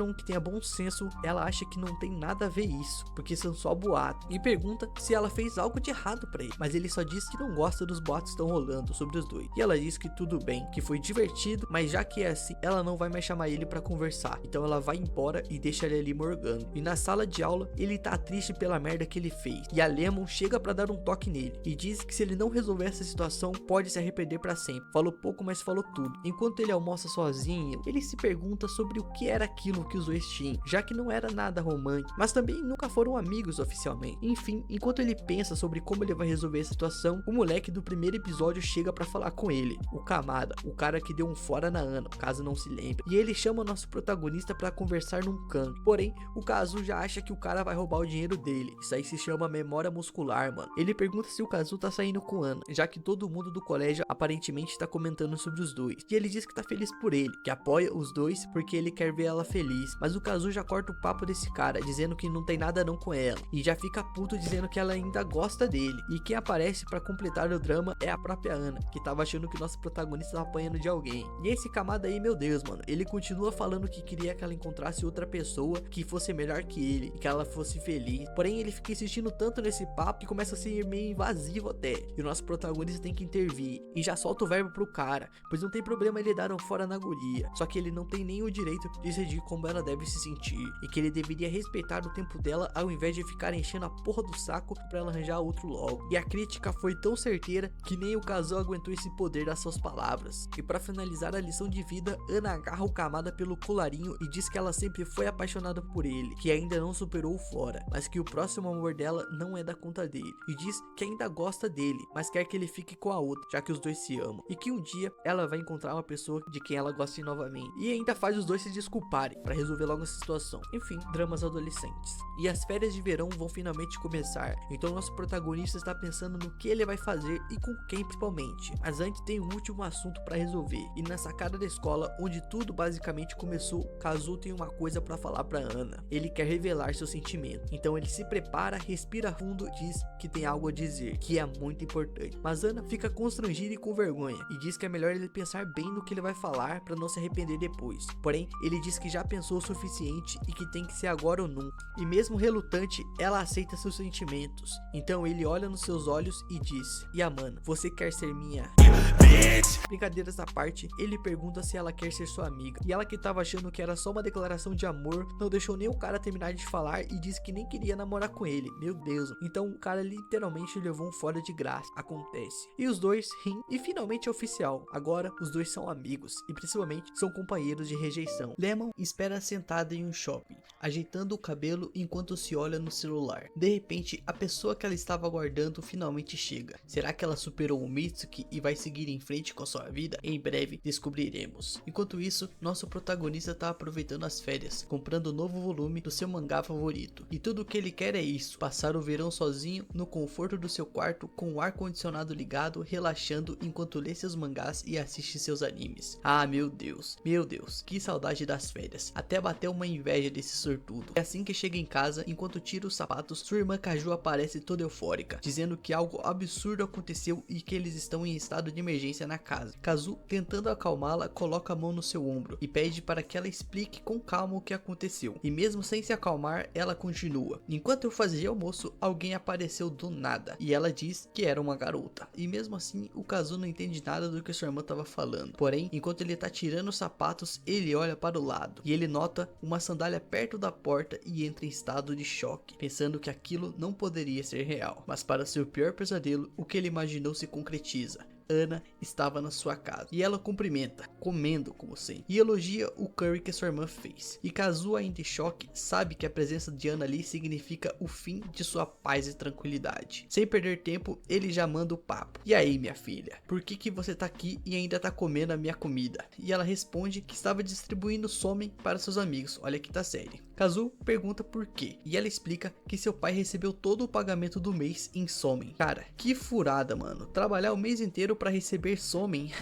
um que tenha bom senso, ela acha que não tem nada a ver isso, porque são só boatos. E pergunta se ela fez algo de errado pra ele, mas ele só diz que não gosta dos boatos que estão rolando sobre os dois. E ela diz que tudo bem, que foi divertido, mas já que é assim, ela não vai mais chamar ele pra conversar. Então ela vai embora e deixa ele ali morgando. E na sala sala de aula, ele tá triste pela merda que ele fez, e a Lemon chega pra dar um toque nele, e diz que se ele não resolver essa situação, pode se arrepender pra sempre. Falou pouco, mas falou tudo. Enquanto ele almoça sozinho, ele se pergunta sobre o que era aquilo que os dois tinham, já que não era nada romântico, mas também nunca foram amigos oficialmente. Enfim, enquanto ele pensa sobre como ele vai resolver a situação, o moleque do primeiro episódio chega pra falar com ele, o Kamada, o cara que deu um fora na Ana, caso não se lembre, e ele chama o nosso protagonista pra conversar num canto. Porém, o Kazu já acha que o cara vai roubar o dinheiro dele. Isso aí se chama memória muscular, mano. Ele pergunta se o Kazu tá saindo com Ana, já que todo mundo do colégio aparentemente tá comentando sobre os dois, e ele diz que tá feliz por ele, que apoia os dois porque ele quer ver ela feliz. Mas o Kazu já corta o papo desse cara, dizendo que não tem nada não com ela, e já fica puto dizendo que ela ainda gosta dele. E quem aparece pra completar o drama é a própria Ana, que tava achando que nosso protagonista tava apanhando de alguém. E esse Kamada aí, meu Deus, mano, ele continua falando que queria que ela encontrasse outra pessoa que fosse melhor que ele, e que ela fosse feliz. Porém, ele fica insistindo tanto nesse papo que começa a ser meio invasivo até, e o nosso protagonista tem que intervir, e já solta o verbo pro cara, pois não tem problema ele dar um fora na guria, só que ele não tem nem o direito de decidir como ela deve se sentir, e que ele deveria respeitar o tempo dela ao invés de ficar enchendo a porra do saco pra ela arranjar outro logo. E a crítica foi tão certeira que nem o Kazu aguentou esse poder das suas palavras. E pra finalizar a lição de vida, Ana agarra o Kamada pelo colarinho e diz que ela sempre foi apaixonada por ele, que ainda não superou o fora, mas que o próximo amor dela não é da conta dele, e diz que ainda gosta dele, mas quer que ele fique com a outra, já que os dois se amam, e que um dia ela vai encontrar uma pessoa de quem ela gosta novamente, e ainda faz os dois se desculparem pra resolver logo essa situação. Enfim, dramas adolescentes. E as férias de verão vão finalmente começar, então nosso protagonista está pensando no que ele vai fazer e com quem principalmente. Mas antes tem um último assunto pra resolver, e na sacada da escola, onde tudo basicamente começou, Kazu tem uma coisa pra falar pra Ana. Ele quer revelar seu sentimento, então ele se prepara, respira fundo e diz que tem algo a dizer, que é muito importante. Mas Ana fica constrangida e com vergonha, e diz que é melhor ele pensar bem no que ele vai falar pra não se arrepender depois. Porém, ele diz que já pensou o suficiente e que tem que ser agora ou nunca. E mesmo relutante, ela aceita seus sentimentos. Então ele olha nos seus olhos e diz: Yamana, você quer ser minha? Brincadeiras à parte, ele pergunta se ela quer ser sua amiga, e ela, que tava achando que era só uma declaração de amor, não deixou nem o cara terminar de falar e disse que nem queria namorar com ele. Meu Deus, então o cara literalmente levou um fora de graça. Acontece. E os dois riem, e finalmente é oficial. Agora os dois são amigos, e principalmente são companheiros de rejeição. Lemon espera sentada em um shopping, ajeitando o cabelo enquanto se olha no celular. De repente, a pessoa que ela estava aguardando finalmente chega. Será que ela superou o Mitsuki e vai seguir em frente com a sua vida? Em breve descobriremos. Enquanto isso, nosso protagonista está aproveitando as férias, comprando o novo volume do seu mangá favorito. E tudo o que ele quer é isso: passar o verão sozinho no conforto do seu quarto, com o ar condicionado ligado, relaxando enquanto lê seus mangás e assiste seus animes. Ah, meu Deus, que saudade das férias. Até bateu uma inveja desse sortudo. É assim que chega em casa, enquanto tira os sapatos, sua irmã Kaju aparece toda eufórica, dizendo que algo absurdo aconteceu e que eles estão em estado de emergência na casa. Kazu, tentando acalmá-la, coloca a mão no seu ombro e pede para que ela explique com calma o que aconteceu. E mesmo sem se acalmar, ela continua: enquanto eu fazia almoço, alguém apareceu do nada, e ela diz que era uma garota. E mesmo assim, o Kazu não entende nada do que sua irmã estava falando. Porém, enquanto ele tá tirando os sapatos, ele olha para o lado e ele nota uma sandália perto da porta e entra em estado de choque, pensando que aquilo não poderia ser real. Mas para seu pior pesadelo, o que ele imaginou se concretiza. Ana estava na sua casa e ela cumprimenta, comendo como sempre, e elogia o curry que sua irmã fez. E Kazu, ainda em choque, sabe que a presença de Ana ali significa o fim de sua paz e tranquilidade. Sem perder tempo, ele já manda o papo: e aí, minha filha, por que você tá aqui e ainda tá comendo a minha comida? E ela responde que estava distribuindo somen para seus amigos. Olha que tá sério. Kazu pergunta por quê, e ela explica que seu pai recebeu todo o pagamento do mês em somen. Cara, que furada, mano. Trabalhar o mês inteiro para receber somen.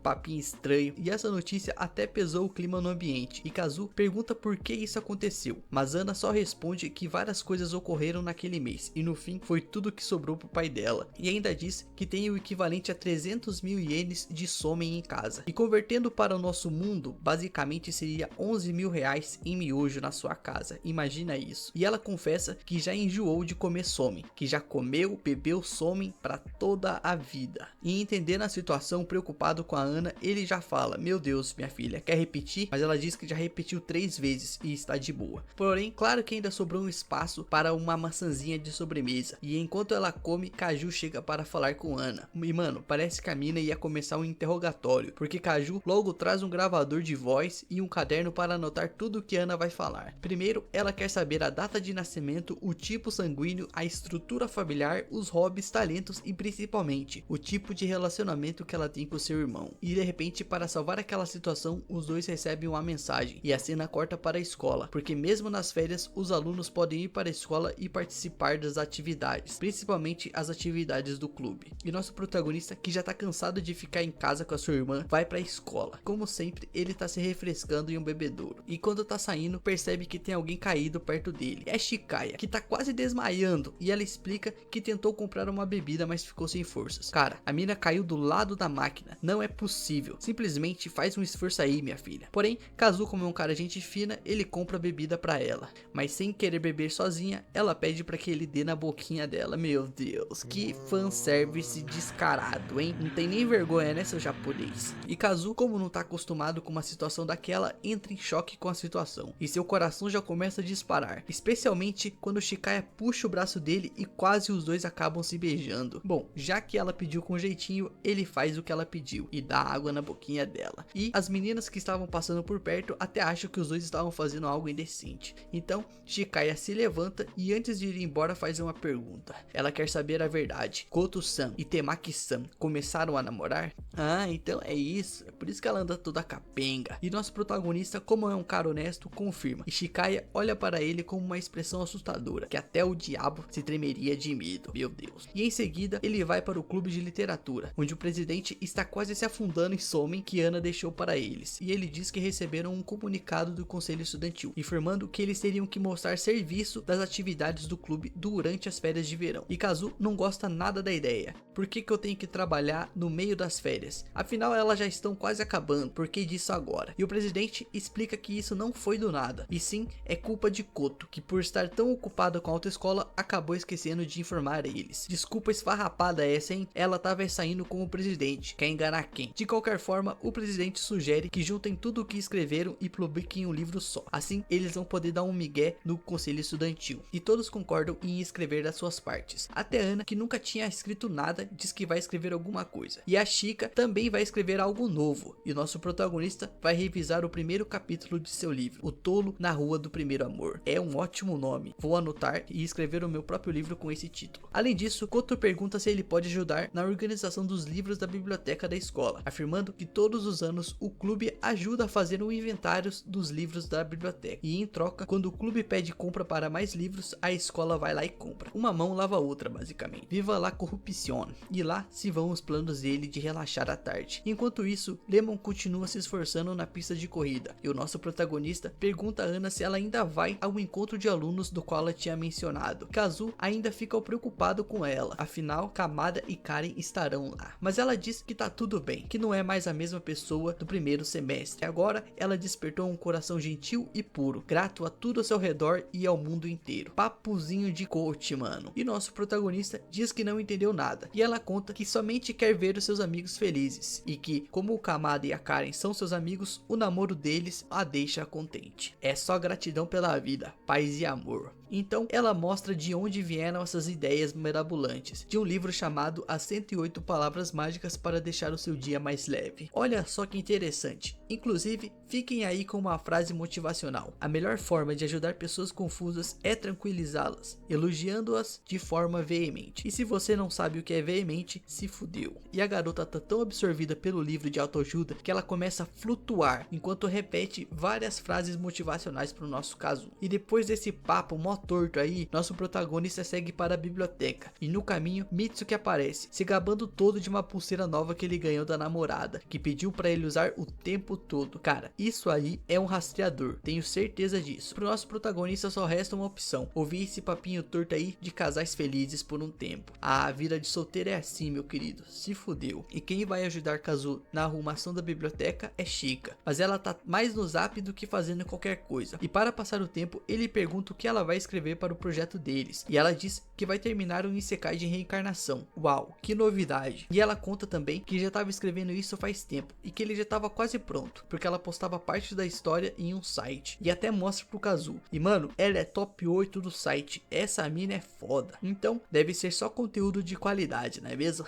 Papinho estranho. E essa notícia até pesou o clima no ambiente, e Kazu pergunta por que isso aconteceu, mas Ana só responde que várias coisas ocorreram naquele mês, e no fim foi tudo que sobrou pro pai dela. E ainda diz que tem o equivalente a 300 mil ienes de somen em casa, e convertendo para o nosso mundo, basicamente seria 11 mil reais em miojo na sua casa. Imagina isso. E ela confessa que já enjoou de comer somen, que já comeu, bebeu somen para toda a vida. E entendendo a situação, preocupado com a Ana, ele já fala fala: meu Deus, minha filha, quer repetir? Mas ela diz que já repetiu 3 vezes e está de boa. Porém, claro que ainda sobrou um espaço para uma maçãzinha de sobremesa. E enquanto ela come, Kaju chega para falar com Ana. E mano, parece que a mina ia começar um interrogatório, porque Kaju logo traz um gravador de voz e um caderno para anotar tudo o que Ana vai falar. Primeiro, ela quer saber a data de nascimento, o tipo sanguíneo, a estrutura familiar, os hobbies, talentos e principalmente o tipo de relacionamento que ela tem com seu irmão. E de repente, para salvar aquela situação, os dois recebem uma mensagem e a cena corta para a escola, porque mesmo nas férias os alunos podem ir para a escola e participar das atividades, principalmente as atividades do clube. E nosso protagonista, que já tá cansado de ficar em casa com a sua irmã, vai para a escola. Como sempre, ele tá se refrescando em um bebedouro. E quando tá saindo, percebe que tem alguém caído perto dele. É Chikaya, que tá quase desmaiando, e ela explica que tentou comprar uma bebida, mas ficou sem forças. Cara, a mina caiu do lado da máquina. Não é possível. Simplesmente faz um esforço aí, minha filha. Porém, Kazu, como é um cara gente fina, ele compra a bebida pra ela. Mas sem querer beber sozinha, ela pede pra que ele dê na boquinha dela. Meu Deus, que fanservice descarado, hein? Não tem nem vergonha, né, seu japonês? E Kazu, como não tá acostumado com uma situação daquela, entra em choque com a situação. E seu coração já começa a disparar. Especialmente quando Chikaya puxa o braço dele e quase os dois acabam se beijando. Bom, já que ela pediu com jeitinho, ele faz o que ela pediu e dá água na boquinha dela. E as meninas que estavam passando por perto até acham que os dois estavam fazendo algo indecente. Então, Chikaya se levanta e antes de ir embora faz uma pergunta. Ela quer saber a verdade. Koto-san e Temaki-san começaram a namorar? Ah, então é isso. É por isso que ela anda toda capenga. E nosso protagonista, como é um cara honesto, confirma. E Chikaya olha para ele com uma expressão assustadora, que até o diabo se tremeria de medo. Meu Deus. E em seguida, ele vai para o clube de literatura, onde o presidente está quase se afundando em somen que Ana deixou para eles. E ele diz que receberam um comunicado do conselho estudantil, informando que eles teriam que mostrar serviço das atividades do clube durante as férias de verão. E Kazu não gosta nada da ideia. Por que eu tenho que trabalhar no meio das férias? Afinal, elas já estão quase acabando. Por que disso agora? E o presidente explica que isso não foi do nada, e sim é culpa de Koto, que por estar tão ocupado com a autoescola acabou esquecendo de informar eles. Desculpa esfarrapada essa, hein? Ela tava saindo com o presidente. Quer enganar quem? De qualquer forma, o presidente sugere que juntem tudo o que escreveram e publiquem um livro só. Assim, eles vão poder dar um migué no conselho estudantil. E todos concordam em escrever das suas partes. Até Ana, que nunca tinha escrito nada, diz que vai escrever alguma coisa. E a Chika também vai escrever algo novo. E o nosso protagonista vai revisar o primeiro capítulo de seu livro, O Tolo na Rua do Primeiro Amor. É um ótimo nome. Vou anotar e escrever o meu próprio livro com esse título. Além disso, Koto pergunta se ele pode ajudar na organização dos livros da biblioteca da escola, afirmando que todos os anos o clube ajuda a fazer um inventário dos livros da biblioteca. E em troca, quando o clube pede compra para mais livros, a escola vai lá e compra. Uma mão lava a outra, basicamente. Viva la corrupção. E lá se vão os planos dele de relaxar à tarde. Enquanto isso, Lemon continua se esforçando na pista de corrida. E o nosso protagonista pergunta a Ana se ela ainda vai ao encontro de alunos do qual ela tinha mencionado. Kazu ainda fica preocupado com ela. Afinal, Kamada e Karen estarão lá. Mas ela diz que tá tudo bem, que não é mais a mesma pessoa do primeiro semestre. Agora, ela despertou um coração gentil e puro, grato a tudo ao seu redor e ao mundo inteiro. Papuzinho de coach, mano. E nosso protagonista diz que não entendeu nada. E ela conta que somente quer ver os seus amigos felizes. E que, como o Kamada e a Karen são seus amigos, o namoro deles a deixa contente. É só gratidão pela vida, paz e amor. Então ela mostra de onde vieram essas ideias mirabolantes, de um livro chamado As 108 Palavras Mágicas para deixar o seu dia mais leve. Olha só que interessante. Inclusive, fiquem aí com uma frase motivacional. A melhor forma de ajudar pessoas confusas é tranquilizá-las, elogiando-as de forma veemente. E se você não sabe o que é veemente, se fudeu. E a garota tá tão absorvida pelo livro de autoajuda que ela começa a flutuar enquanto repete várias frases motivacionais pro nosso caso. E depois desse papo mó torto aí, nosso protagonista segue para a biblioteca. E no caminho, Mitsuki aparece, se gabando todo de uma pulseira nova que ele ganhou da namorada, que pediu para ele usar o tempo todo. Cara, isso aí é um rastreador, tenho certeza disso. Pro nosso protagonista só resta uma opção: ouvir esse papinho torto aí de casais felizes por um tempo. A vida de solteiro é assim, meu querido, se fudeu. E quem vai ajudar Kazu na arrumação da biblioteca é Chika, mas ela tá mais no zap do que fazendo qualquer coisa. E para passar o tempo, ele pergunta o que ela vai escrever para o projeto deles, e ela diz que vai terminar um isekai de reencarnação. Uau, que novidade! E ela conta também que já estava escrevendo isso faz tempo e que ele já estava quase pronto, porque ela postava parte da história em um site e até mostra pro Kazu. E mano, ela é top 8 do site, essa mina é foda. Então deve ser só conteúdo de qualidade, não é mesmo?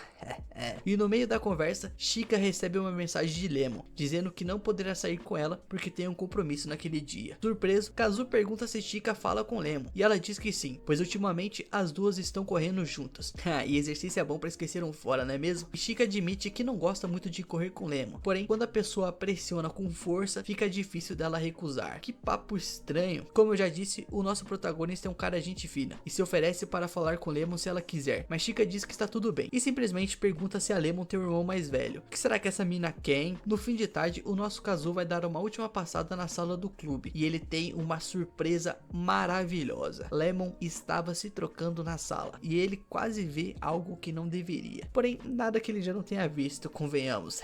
E no meio da conversa, Chika recebe uma mensagem de Lemon, dizendo que não poderá sair com ela porque tem um compromisso naquele dia. Surpreso, Kazu pergunta se Chika fala com Lemon, e ela diz que sim, pois ultimamente as duas estão correndo juntas. E exercício é bom pra esquecer um fora, não é mesmo? E Chika admite que não gosta muito de correr com Lemon, porém quando a pessoa pressiona com força, fica difícil dela recusar. Que papo estranho. Como eu já disse, o nosso protagonista é um cara gente fina e se oferece para falar com Lemon se ela quiser, mas Chika diz que está tudo bem e simplesmente pergunta se a Lemon tem um irmão mais velho. O que será que essa mina quer, hein? No fim de tarde, o nosso Kazu vai dar uma última passada na sala do clube e ele tem uma surpresa maravilhosa. Lemon estava se trocando na sala e ele quase vê algo que não deveria, porém nada que ele já não tenha visto, convenhamos.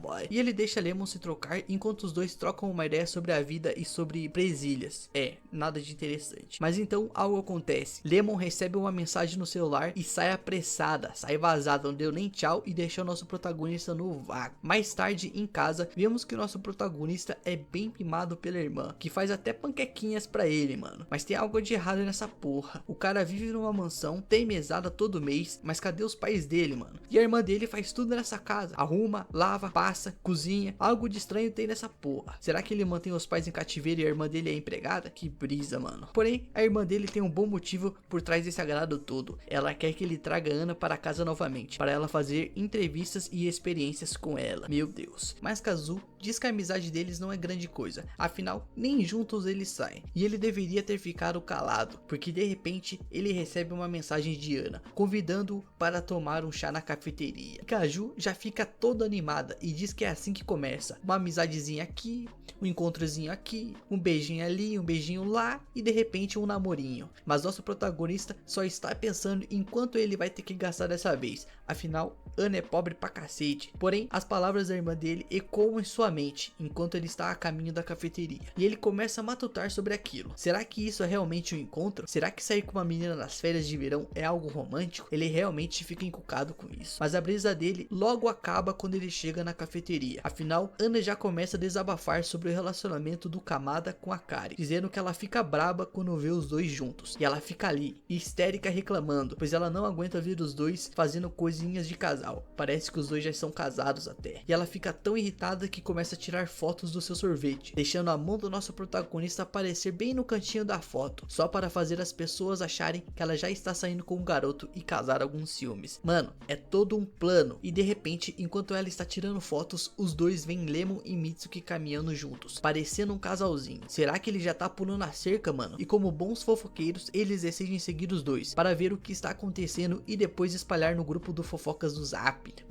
Boy. E ele deixa Lemon se trocar enquanto os dois trocam uma ideia sobre a vida e sobre presilhas. Nada de interessante. Mas então algo acontece. Lemon recebe uma mensagem no celular e sai apressada, sai vazada, não deu nem tchau e deixou nosso protagonista no vácuo. Mais tarde em casa, vemos que o nosso protagonista é bem mimado pela irmã, que faz até panquequinhas pra ele, mano. Mas tem algo de errado nessa porra. O cara vive numa mansão, tem mesada todo mês, mas cadê os pais dele, mano? E a irmã dele faz tudo nessa casa, arruma, lava, passa, cozinha. Algo de estranho tem nessa porra. Será que ele mantém os pais em cativeiro e a irmã dele é empregada? Que brisa, mano. Porém, a irmã dele tem um bom motivo por trás desse agrado todo. Ela quer que ele traga Ana para casa novamente, para ela fazer entrevistas e experiências com ela. Meu Deus. Mas Kazu diz que a amizade deles não é grande coisa, afinal nem juntos eles saem, e ele deveria ter ficado calado, porque de repente ele recebe uma mensagem de Ana, convidando-o para tomar um chá na cafeteria. Kaju já fica toda animada e diz que é assim que começa, uma amizadezinha aqui, um encontrozinho aqui, um beijinho ali, um beijinho lá e de repente um namorinho. Mas nosso protagonista só está pensando em quanto ele vai ter que gastar dessa vez, afinal Ana é pobre pra cacete. Porém, as palavras da irmã dele ecoam em sua mente enquanto ele está a caminho da cafeteria, e ele começa a matutar sobre aquilo. Será que isso é realmente um encontro? Será que sair com uma menina nas férias de verão é algo romântico? Ele realmente fica encucado com isso. Mas a brisa dele logo acaba quando ele chega na cafeteria. Afinal, Ana já começa a desabafar sobre o relacionamento do Kamada com a Kari, dizendo que ela fica braba quando vê os dois juntos, e ela fica ali, histérica, reclamando, pois ela não aguenta ver os dois fazendo coisinhas de casal. Parece que os dois já são casados até. E ela fica tão irritada que começa a tirar fotos do seu sorvete, deixando a mão do nosso protagonista aparecer bem no cantinho da foto, só para fazer as pessoas acharem que ela já está saindo com o garoto e causar alguns ciúmes. Mano, é todo um plano. E de repente, enquanto ela está tirando fotos, os dois veem Lemon e Mitsuki caminhando juntos, parecendo um casalzinho. Será que ele já tá pulando a cerca, mano? E como bons fofoqueiros, eles decidem seguir os dois para ver o que está acontecendo e depois espalhar no grupo do fofocas do Zap.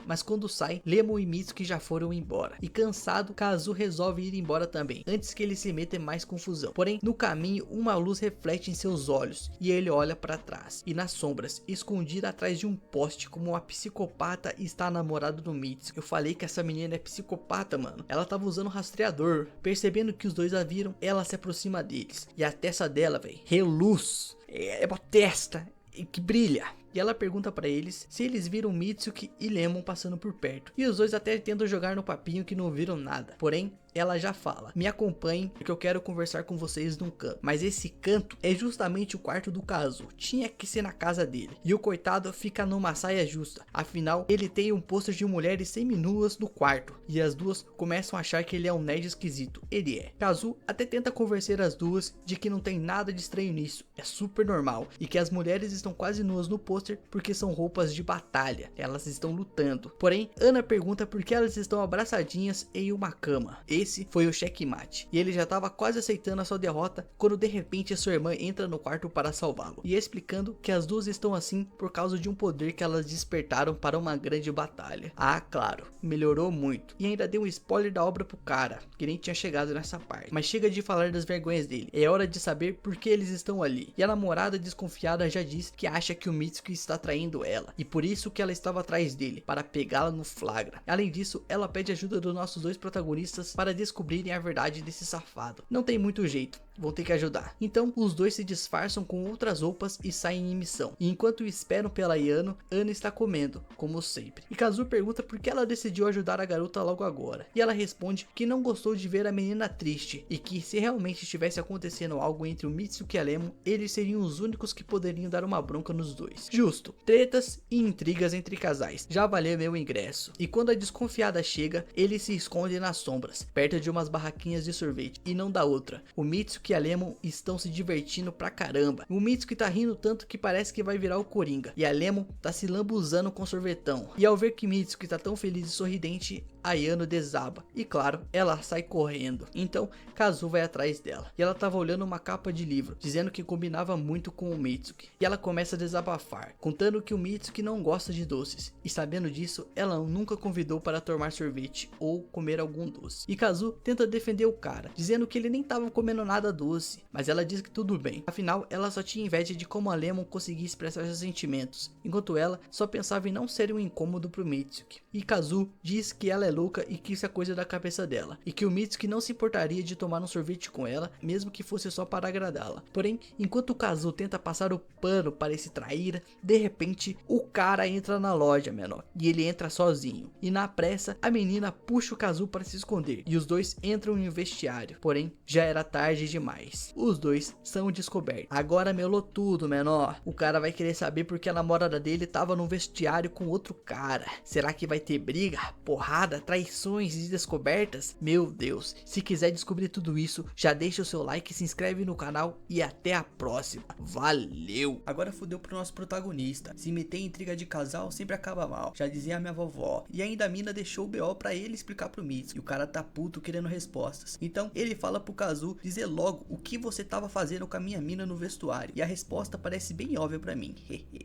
Mas quando sai, Lemon e Mitsuki já foram embora. E cansado, Kazu resolve ir embora também, antes que ele se meta em mais confusão. Porém, no caminho, uma luz reflete em seus olhos e ele olha para trás. E nas sombras, escondida atrás de um poste como uma psicopata, está namorado do Mitsuki. Eu falei que essa menina é psicopata, mano. Ela tava usando rastreador. Percebendo que os dois a viram, ela se aproxima deles. E a testa dela, velho, reluz. É uma testa que brilha. E ela pergunta pra eles se eles viram Mitsuki e Lemon passando por perto. E os dois até tentam jogar no papinho que não viram nada. Porém, ela já fala: me acompanhem porque eu quero conversar com vocês num canto. Mas esse canto é justamente o quarto do Kazu. Tinha que ser na casa dele. E o coitado fica numa saia justa. Afinal, ele tem um pôster de mulheres seminuas no quarto. E as duas começam a achar que ele é um nerd esquisito. Ele é. Kazu até tenta convencer as duas de que não tem nada de estranho nisso. É super normal. E que as mulheres estão quase nuas no pôster porque são roupas de batalha. Elas estão lutando. Porém, Ana pergunta por que elas estão abraçadinhas em uma cama. Esse foi o checkmate. E ele já estava quase aceitando a sua derrota quando de repente a sua irmã entra no quarto para salvá-lo. E explicando que as duas estão assim por causa de um poder que elas despertaram para uma grande batalha. Ah, claro. Melhorou muito. E ainda deu um spoiler da obra pro cara, que nem tinha chegado nessa parte. Mas chega de falar das vergonhas dele. É hora de saber por que eles estão ali. E a namorada desconfiada já diz que acha que o Mitsuki está traindo ela, e por isso que ela estava atrás dele, para pegá-la no flagra. Além disso, ela pede ajuda dos nossos dois protagonistas para descobrirem a verdade desse safado. Não tem muito jeito, vão ter que ajudar. Então os dois se disfarçam com outras roupas e saem em missão. E enquanto esperam pela Ayano, Ana está comendo, como sempre. E Kazu pergunta por que ela decidiu ajudar a garota logo agora. E ela responde que não gostou de ver a menina triste e que se realmente estivesse acontecendo algo entre o Mitsuki e a Lemon, eles seriam os únicos que poderiam dar uma bronca nos dois. Justo, tretas e intrigas entre casais. Já valeu meu ingresso. E quando a desconfiada chega, ele se esconde nas sombras, perto de umas barraquinhas de sorvete, e não dá outra. O Mitsuki e a Lemon estão se divertindo pra caramba. O Mitsuki tá rindo tanto que parece que vai virar o Coringa, e a Lemon tá se lambuzando com sorvetão. E ao ver que Mitsuki tá tão feliz e sorridente, Ayano desaba, e claro, ela sai correndo. Então Kazu vai atrás dela, e ela tava olhando uma capa de livro, dizendo que combinava muito com o Mitsuki. E ela começa a desabafar, contando que o Mitsuki não gosta de doces, e sabendo disso, ela nunca convidou para tomar sorvete ou comer algum doce. E Kazu tenta defender o cara, dizendo que ele nem tava comendo nada doce, mas ela diz que tudo bem, afinal ela só tinha inveja de como a Lemon conseguia expressar seus sentimentos, enquanto ela só pensava em não ser um incômodo pro Mitsuki. E Kazu diz que ela é louca e que isso é coisa da cabeça dela, e que o Mitsuki não se importaria de tomar um sorvete com ela, mesmo que fosse só para agradá-la. Porém, enquanto o Kazu tenta passar o pano para esse traíra, de repente o cara entra na loja, menor, e ele entra sozinho, e na pressa a menina puxa o Kazu para se esconder, e os dois entram em um vestiário. Porém, já era tarde demais, os dois são descobertos. Agora melou tudo, menor. O cara vai querer saber porque a namorada dele tava num vestiário com outro cara. Será que vai ter briga, porrada, traições e descobertas? Meu Deus, se quiser descobrir tudo isso, já deixa o seu like, se inscreve no canal e até a próxima. Valeu! Agora fudeu pro nosso protagonista. Se meter em intriga de casal sempre acaba mal, já dizia a minha vovó. E ainda a mina deixou o BO pra ele explicar pro Mitsuki. E o cara tá puto querendo respostas. Então ele fala pro Kazu dizer logo o que você tava fazendo com a minha mina no vestuário. E a resposta parece bem óbvia pra mim.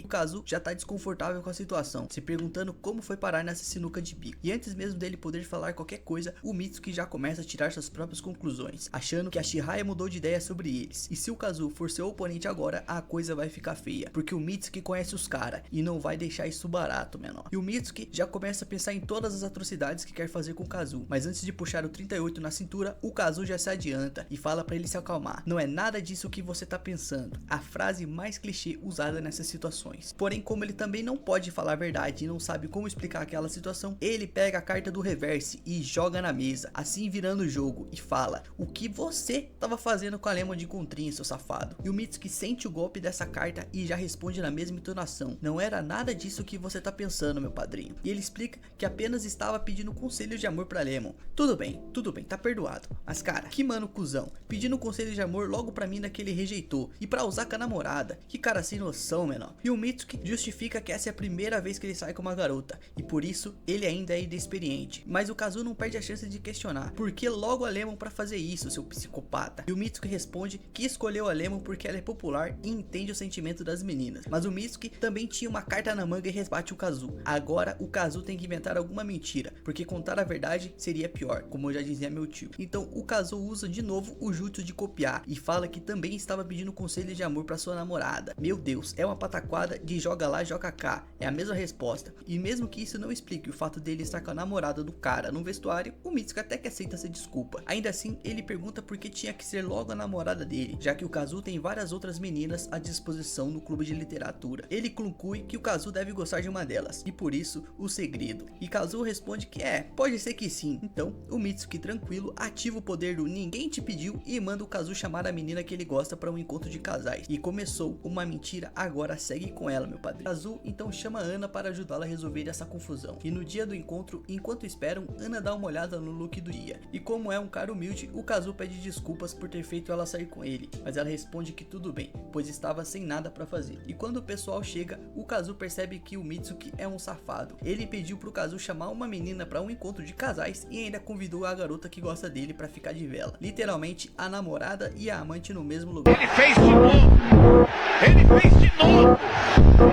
O Kazu já tá desconfortável com a situação, se perguntando como foi parar nessa sinuca de bico. E antes mesmo dele poder falar qualquer coisa, o Mitsuki já começa a tirar suas próprias conclusões, achando que a Chihaya mudou de ideia sobre eles. E se o Kazu for seu oponente agora, a coisa vai ficar feia, porque o Mitsuki conhece os caras e não vai deixar isso barato, menor. E o Mitsuki já começa a pensar em todas as atrocidades que quer fazer com o Kazu, mas antes de puxar o 38 na cintura, o Kazu já se adianta e fala pra ele se acalmar. Não é nada disso que você tá pensando, a frase mais clichê usada nessas situações. Porém, como ele também não pode falar a verdade e não sabe como explicar aquela situação, ele pega a carta do reverse e joga na mesa, assim virando o jogo, e fala: o que você tava fazendo com a Lemon de encontrinho, seu safado? E o Mitsuki sente o golpe dessa carta e já responde na mesma entonação: não era nada disso que você tá pensando, meu padrinho. E ele explica que apenas estava pedindo conselhos de amor pra Lemon. Tudo bem, tá perdoado. Mas cara, que mano cuzão, pedindo conselho de amor logo pra mina que ele rejeitou, e pra usar com a namorada. Que cara sem noção, menor. E o Mitsuki justifica que essa é a primeira vez que ele sai com uma garota, e por isso ele ainda é inexperiente. Mas o Kazu não perde a chance de questionar: por que logo a Lemon pra fazer isso, seu psicopata? E o Mitsuki responde que escolheu a Lemon porque ela é popular e entende o sentimento das meninas. Mas o Mitsuki também tinha uma carta na manga e rebate o Kazu. Agora o Kazu tem que inventar alguma mentira, porque contar a verdade seria pior, como eu já dizia meu tio. Então o Kazu usa de novo o jutsu de copiar e fala que também estava pedindo conselho de amor pra sua namorada. Meu Deus, é uma pataquada de joga lá, joga cá. É a mesma resposta. E mesmo que isso não explique o fato dele estar com a namorada do cara no vestuário, o Mitsuki até que aceita essa desculpa. Ainda assim, ele pergunta por que tinha que ser logo a namorada dele, já que o Kazu tem várias outras meninas à disposição no clube de literatura. Ele conclui que o Kazu deve gostar de uma delas, e por isso, o segredo. E Kazu responde que pode ser que sim. Então, o Mitsuki tranquilo ativa o poder do ninguém te pediu e manda o Kazu chamar a menina que ele gosta para um encontro de casais. E começou uma mentira, agora segue com ela, meu padrinho. Kazu então chama Ana para ajudá-la a resolver essa confusão. E no dia do encontro, enquanto esperam, Ana dá uma olhada no look do dia. E como é um cara humilde, o Kazu pede desculpas por ter feito ela sair com ele, mas ela responde que tudo bem, pois estava sem nada para fazer. E quando o pessoal chega, o Kazu percebe que o Mitsuki é um safado. Ele pediu pro Kazu chamar uma menina para um encontro de casais e ainda convidou a garota que gosta dele para ficar de vela. Literalmente a namorada e a amante no mesmo lugar. Ele fez de novo!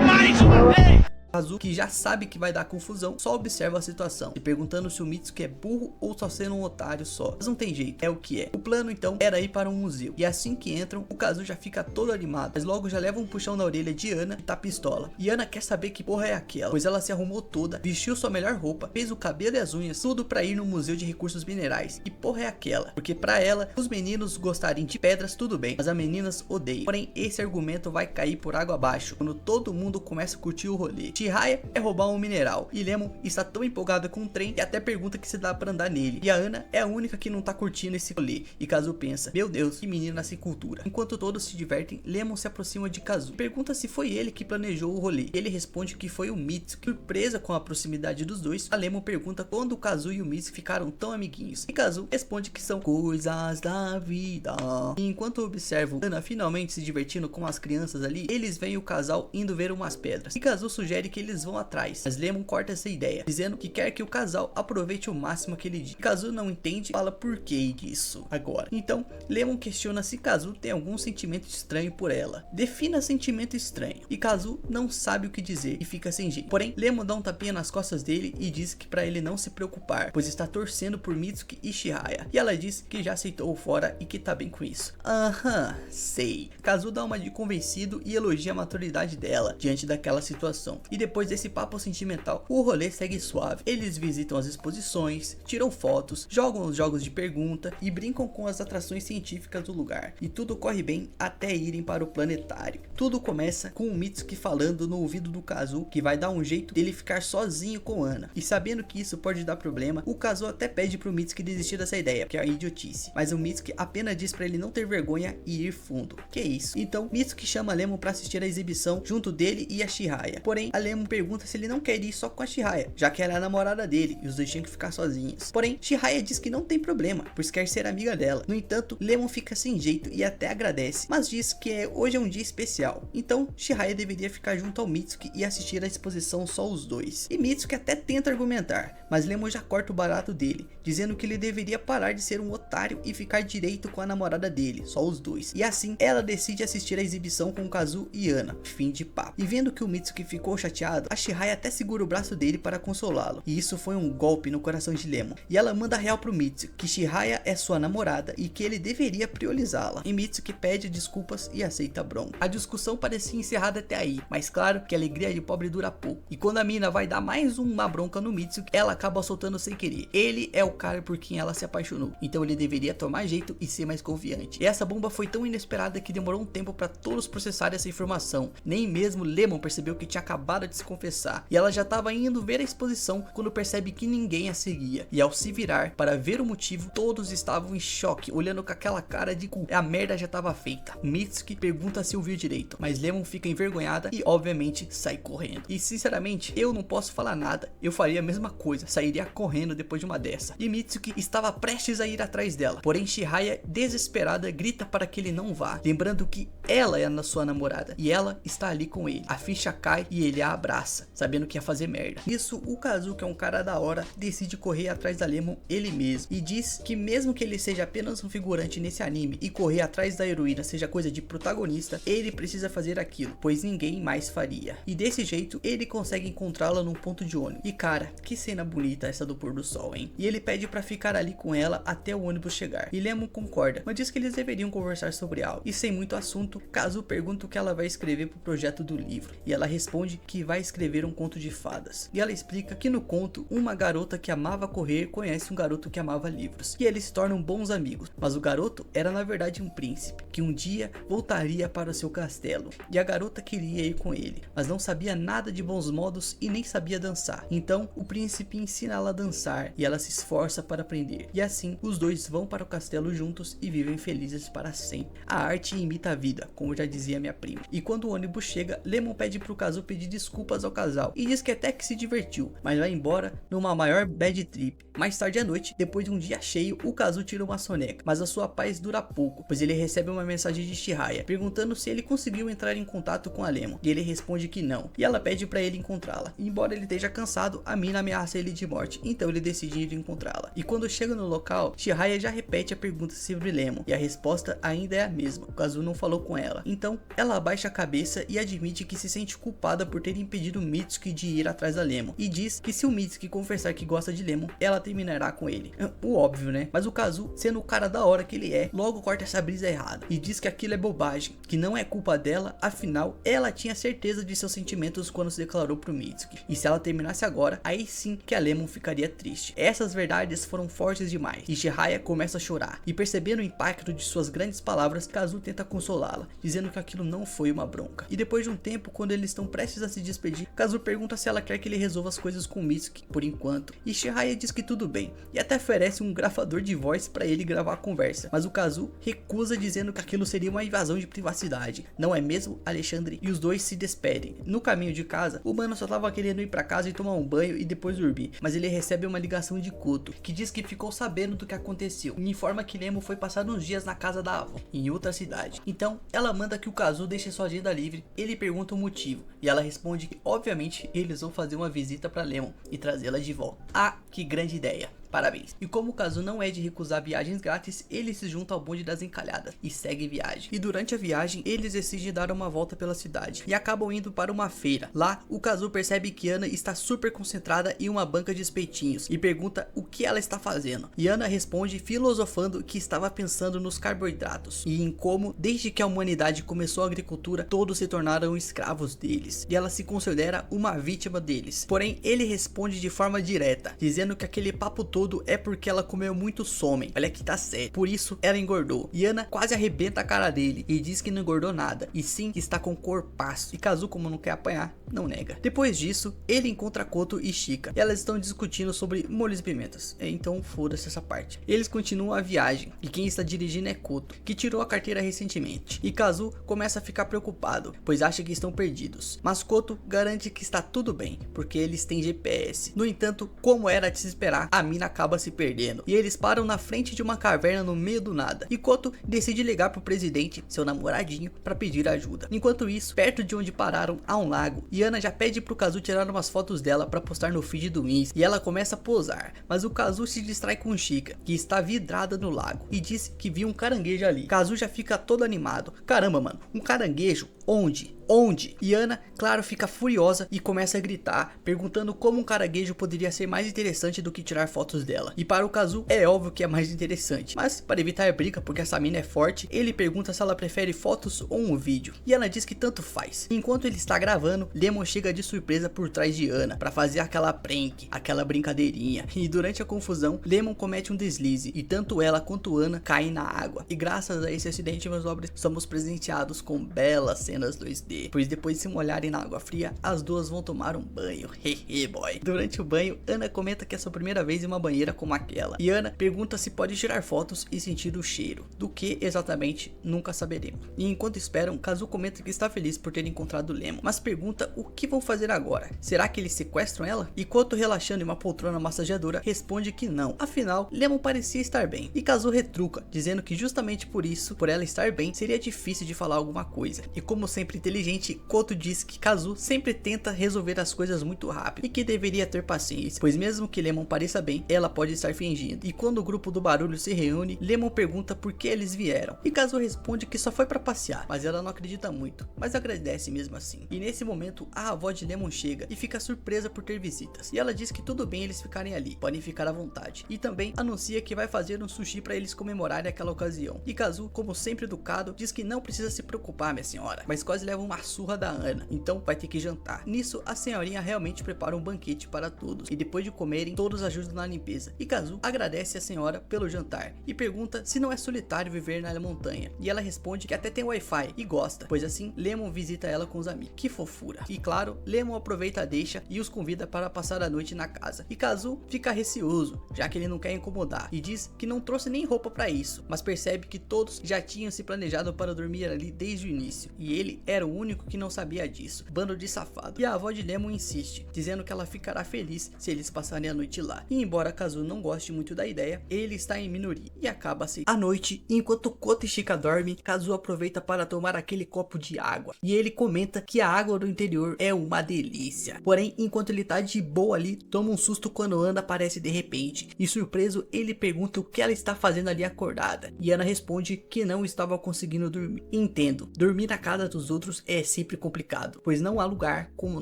Mais uma vez! Kazu, que já sabe que vai dar confusão, só observa a situação, se perguntando se o Mitsuki é burro ou só sendo um otário só. Mas não tem jeito, é o que é. O plano então era ir para um museu, e assim que entram, o Kazu já fica todo animado, mas logo já leva um puxão na orelha de Ana e tá pistola. E Ana quer saber que porra é aquela, pois ela se arrumou toda, vestiu sua melhor roupa, fez o cabelo e as unhas, tudo pra ir no Museu de Recursos Minerais. E porra é aquela? Porque pra ela, os meninos gostarem de pedras, tudo bem, mas as meninas odeiam. Porém, esse argumento vai cair por água abaixo quando todo mundo começa a curtir o rolê. Chihaya é roubar um mineral, e Lemon está tão empolgada com o trem que até pergunta que se dá pra andar nele. E a Ana é a única que não tá curtindo esse rolê, e Kazu pensa, meu Deus, que menina sem cultura. Enquanto todos se divertem, Lemon se aproxima de Kazu, pergunta se foi ele que planejou o rolê. Ele responde que foi o Mitsuki. Surpresa com a proximidade dos dois, a Lemon pergunta quando o Kazu e o Mitsuki ficaram tão amiguinhos, e Kazu responde que são coisas da vida. E enquanto observam Ana finalmente se divertindo com as crianças ali, eles veem o casal indo ver umas pedras, e Kazu sugere que eles vão atrás, mas Lemon corta essa ideia, dizendo que quer que o casal aproveite o máximo aquele dia. Kazu não entende, fala por que disso agora. Então Lemon questiona se Kazu tem algum sentimento estranho por ela. Defina sentimento estranho, e Kazu não sabe o que dizer e fica sem jeito. Porém, Lemon dá um tapinha nas costas dele e diz que pra ele não se preocupar, pois está torcendo por Mitsuki e Chihaya. E ela diz que já aceitou o fora e que tá bem com isso. Aham, sei. Kazu dá uma de convencido e elogia a maturidade dela diante daquela situação. E depois desse papo sentimental, o rolê segue suave. Eles visitam as exposições, tiram fotos, jogam os jogos de pergunta e brincam com as atrações científicas do lugar. E tudo corre bem até irem para o planetário. Tudo começa com o Mitsuki falando no ouvido do Kazu que vai dar um jeito dele ficar sozinho com Ana. E sabendo que isso pode dar problema, o Kazu até pede pro Mitsuki desistir dessa ideia, que é uma idiotice. Mas o Mitsuki apenas diz pra ele não ter vergonha e ir fundo. Que isso? Então Mitsuki chama a Lemon pra assistir a exibição junto dele e a Chihaya. Porém, a Lemon pergunta se ele não quer ir só com a Chihaya, já que ela é a namorada dele e os dois tinham que ficar sozinhos. Porém, Chihaya diz que não tem problema, pois quer ser amiga dela. No entanto, Lemon fica sem jeito e até agradece, mas diz que hoje é um dia especial. Então, Chihaya deveria ficar junto ao Mitsuki e assistir a exposição só os dois. E Mitsuki até tenta argumentar, mas Lemon já corta o barato dele, dizendo que ele deveria parar de ser um otário e ficar direito com a namorada dele, só os dois. E assim, ela decide assistir a exibição com Kazu e Ana. Fim de papo. E vendo que o Mitsuki ficou chateado, a Chihaya até segura o braço dele para consolá-lo. E isso foi um golpe no coração de Lemon. E ela manda real pro Mitsuki, que Chihaya é sua namorada e que ele deveria priorizá-la. E Mitsuki pede desculpas e aceita a bronca. A discussão parecia encerrada até aí, mas claro que a alegria de pobre dura pouco. E quando a mina vai dar mais uma bronca no Mitsuki, ela acaba soltando sem querer. Ele é o cara por quem ela se apaixonou, então ele deveria tomar jeito e ser mais confiante. E essa bomba foi tão inesperada que demorou um tempo para todos processarem essa informação. Nem mesmo Lemon percebeu que tinha acabado de se confessar, e ela já estava indo ver a exposição quando percebe que ninguém a seguia. E ao se virar para ver o motivo, todos estavam em choque, olhando com aquela cara de cu. A merda já estava feita. Mitsuki pergunta se ouviu direito, mas Lemon fica envergonhada e obviamente sai correndo. E sinceramente, eu não posso falar nada, eu faria a mesma coisa, sairia correndo depois de uma dessa. E Mitsuki estava prestes a ir atrás dela, porém Chihaya, desesperada, grita para que ele não vá, lembrando que ela é a sua namorada e ela está ali com ele. A ficha cai e ele a abraça, sabendo que ia fazer merda. Nisso, o Kazu, que é um cara da hora, decide correr atrás da Lemon ele mesmo, e diz que mesmo que ele seja apenas um figurante nesse anime e correr atrás da heroína seja coisa de protagonista, ele precisa fazer aquilo, pois ninguém mais faria. E desse jeito, ele consegue encontrá-la num ponto de ônibus. E cara, que cena bonita essa do pôr do sol, hein? E ele pede pra ficar ali com ela até o ônibus chegar. E Lemon concorda, mas diz que eles deveriam conversar sobre algo. E sem muito assunto, Kazu pergunta o que ela vai escrever pro projeto do livro. E ela responde que vai escrever um conto de fadas. E ela explica que no conto, uma garota que amava correr conhece um garoto que amava livros. E eles se tornam bons amigos. Mas o garoto era na verdade um príncipe, que um dia voltaria para o seu castelo. E a garota queria ir com ele, mas não sabia nada de bons modos e nem sabia dançar. Então o príncipe ensina ela a dançar e ela se esforça para aprender. E assim os dois vão para o castelo juntos e vivem felizes para sempre. A arte imita a vida, como já dizia minha prima. E quando o ônibus chega, Lemon pede pro Kazu pedir desculpas ao casal e diz que até que se divertiu, mas vai embora numa maior bad trip. Mais tarde à noite, depois de um dia cheio, o Kazu tira uma soneca, mas a sua paz dura pouco, pois ele recebe uma mensagem de Chihaya perguntando se ele conseguiu entrar em contato com a Lemon, e ele responde que não, e ela pede pra ele encontrá-la. Embora ele esteja cansado, a mina ameaça ele de morte, então ele decide ir encontrá-la. E quando chega no local, Chihaya já repete a pergunta sobre Lemon, e a resposta ainda é a mesma. O Kazu não falou com ela. Então ela abaixa a cabeça e admite que se sente culpada por ter impedido Mitsuki de ir atrás da Lemon, e diz que se o Mitsuki confessar que gosta de Lemon, ela terminará com ele. O óbvio, né? Mas o Kazu, sendo o cara da hora que ele é, logo corta essa brisa errada e diz que aquilo é bobagem, que não é culpa dela, afinal ela tinha certeza de seus sentimentos quando se declarou pro Mitsuki, e se ela terminasse agora, aí sim que a Lemon ficaria triste. Essas verdades foram fortes demais e Jiraiya começa a chorar, e percebendo o impacto de suas grandes palavras, Kazu tenta consolá-la, dizendo que aquilo não foi uma bronca. E depois de um tempo, quando eles estão prestes a se despedir, Kazu pergunta se ela quer que ele resolva as coisas com Mitsuki por enquanto, e Jiraiya diz que tudo bem, e até oferece um gravador de voz para ele gravar a conversa, mas o Kazu recusa, dizendo que aquilo seria uma invasão de privacidade, não é mesmo, Alexandre? E os dois se despedem. No caminho de casa, o mano só tava querendo ir para casa e tomar um banho e depois dormir, mas ele recebe uma ligação de Koto, que diz que ficou sabendo do que aconteceu e informa que Lemon foi passar uns dias na casa da avó, em outra cidade. Então ela manda que o Kazu deixe sua agenda livre. Ele pergunta o motivo e ela responde que obviamente eles vão fazer uma visita para Lemon e trazê-la de volta. Ah, que grande ideia! Parabéns. E como o Kazu não é de recusar viagens grátis, ele se junta ao bonde das encalhadas e segue viagem. E durante a viagem, eles decidem dar uma volta pela cidade e acabam indo para uma feira. Lá, o Kazu percebe que Ana está super concentrada em uma banca de espetinhos e pergunta o que ela está fazendo. E Ana responde filosofando que estava pensando nos carboidratos e em como, desde que a humanidade começou a agricultura, todos se tornaram escravos deles. E ela se considera uma vítima deles. Porém, ele responde de forma direta, dizendo que aquele papo todo é porque ela comeu muito somem. Olha que tá sério. Por isso ela engordou. E Ana quase arrebenta a cara dele e diz que não engordou nada, e sim que está com corpaço. E Kazu, como não quer apanhar, não nega. Depois disso, ele encontra Koto e Shika, e elas estão discutindo sobre molhos e pimentas. Então foda-se essa parte. Eles continuam a viagem, e quem está dirigindo é Koto, que tirou a carteira recentemente. E Kazu começa a ficar preocupado, pois acha que estão perdidos. Mas Koto garante que está tudo bem, porque eles têm GPS. No entanto, como era de se esperar, a mina acaba se perdendo, e eles param na frente de uma caverna no meio do nada, e Koto decide ligar pro presidente, seu namoradinho, para pedir ajuda. Enquanto isso, perto de onde pararam há um lago, e Ana já pede pro Kazu tirar umas fotos dela para postar no feed do Insta, e ela começa a posar, mas o Kazu se distrai com Shika, que está vidrada no lago, e diz que viu um caranguejo ali. Kazu já fica todo animado. Caramba, mano, um caranguejo? Onde? Onde? E Ana, claro, fica furiosa e começa a gritar, perguntando como um caranguejo poderia ser mais interessante do que tirar fotos dela. E para o Kazu, é óbvio que é mais interessante, mas para evitar briga, porque essa mina é forte, ele pergunta se ela prefere fotos ou um vídeo, e ela diz que tanto faz. Enquanto ele está gravando, Lemon chega de surpresa por trás de Ana para fazer aquela prank, aquela brincadeirinha, e durante a confusão, Lemon comete um deslize e tanto ela quanto Ana caem na água. E graças a esse acidente, meus nobres, somos presenteados com belas cenas 2D. Pois depois de se molharem na água fria, as duas vão tomar um banho. Hehe boy. Durante o banho, Ana comenta que é sua primeira vez em uma banheira como aquela. E Ana pergunta se pode tirar fotos e sentir o cheiro. Do que exatamente, nunca saberemos. E enquanto esperam, Kazu comenta que está feliz por ter encontrado Lemon, mas pergunta o que vão fazer agora. Será que eles sequestram ela? E Koto, relaxando em uma poltrona massageadora, responde que não. Afinal, Lemon parecia estar bem. E Kazu retruca, dizendo que justamente por isso, por ela estar bem, seria difícil de falar alguma coisa. E como sempre inteligente, Koto diz que Kazu sempre tenta resolver as coisas muito rápido e que deveria ter paciência, pois mesmo que Lemon pareça bem, ela pode estar fingindo. E quando o grupo do barulho se reúne, Lemon pergunta por que eles vieram, e Kazu responde que só foi para passear, mas ela não acredita muito, mas agradece mesmo assim. E nesse momento, a avó de Lemon chega e fica surpresa por ter visitas, e ela diz que tudo bem eles ficarem ali, podem ficar à vontade, e também anuncia que vai fazer um sushi para eles comemorarem aquela ocasião. E Kazu, como sempre educado, diz que não precisa se preocupar, minha senhora, mas quase leva uma surra da Ana, então vai ter que jantar. Nisso, a senhorinha realmente prepara um banquete para todos, e depois de comerem, todos ajudam na limpeza. E Kazu agradece a senhora pelo jantar e pergunta se não é solitário viver na montanha, e ela responde que até tem Wi-Fi e gosta, pois assim Lemon visita ela com os amigos. Que fofura. E claro, Lemon aproveita a deixa e os convida para passar a noite na casa, e Kazu fica receoso, já que ele não quer incomodar, e diz que não trouxe nem roupa para isso, mas percebe que todos já tinham se planejado para dormir ali desde o início, e ele era o único que não sabia disso, bando de safado. E a avó de Lemon insiste, dizendo que ela ficará feliz se eles passarem a noite lá. E embora Kazu não goste muito da ideia, ele está em minoria e acaba aceitando. À noite, enquanto Koto e Chika dormem, Kazu aproveita para tomar aquele copo de água. E ele comenta que a água do interior é uma delícia. Porém, enquanto ele tá de boa ali, toma um susto quando Ana aparece de repente. E surpreso, ele pergunta o que ela está fazendo ali acordada. E Ana responde que não estava conseguindo dormir. Entendo, dormir na casa dos outros é sempre complicado, pois não há lugar como o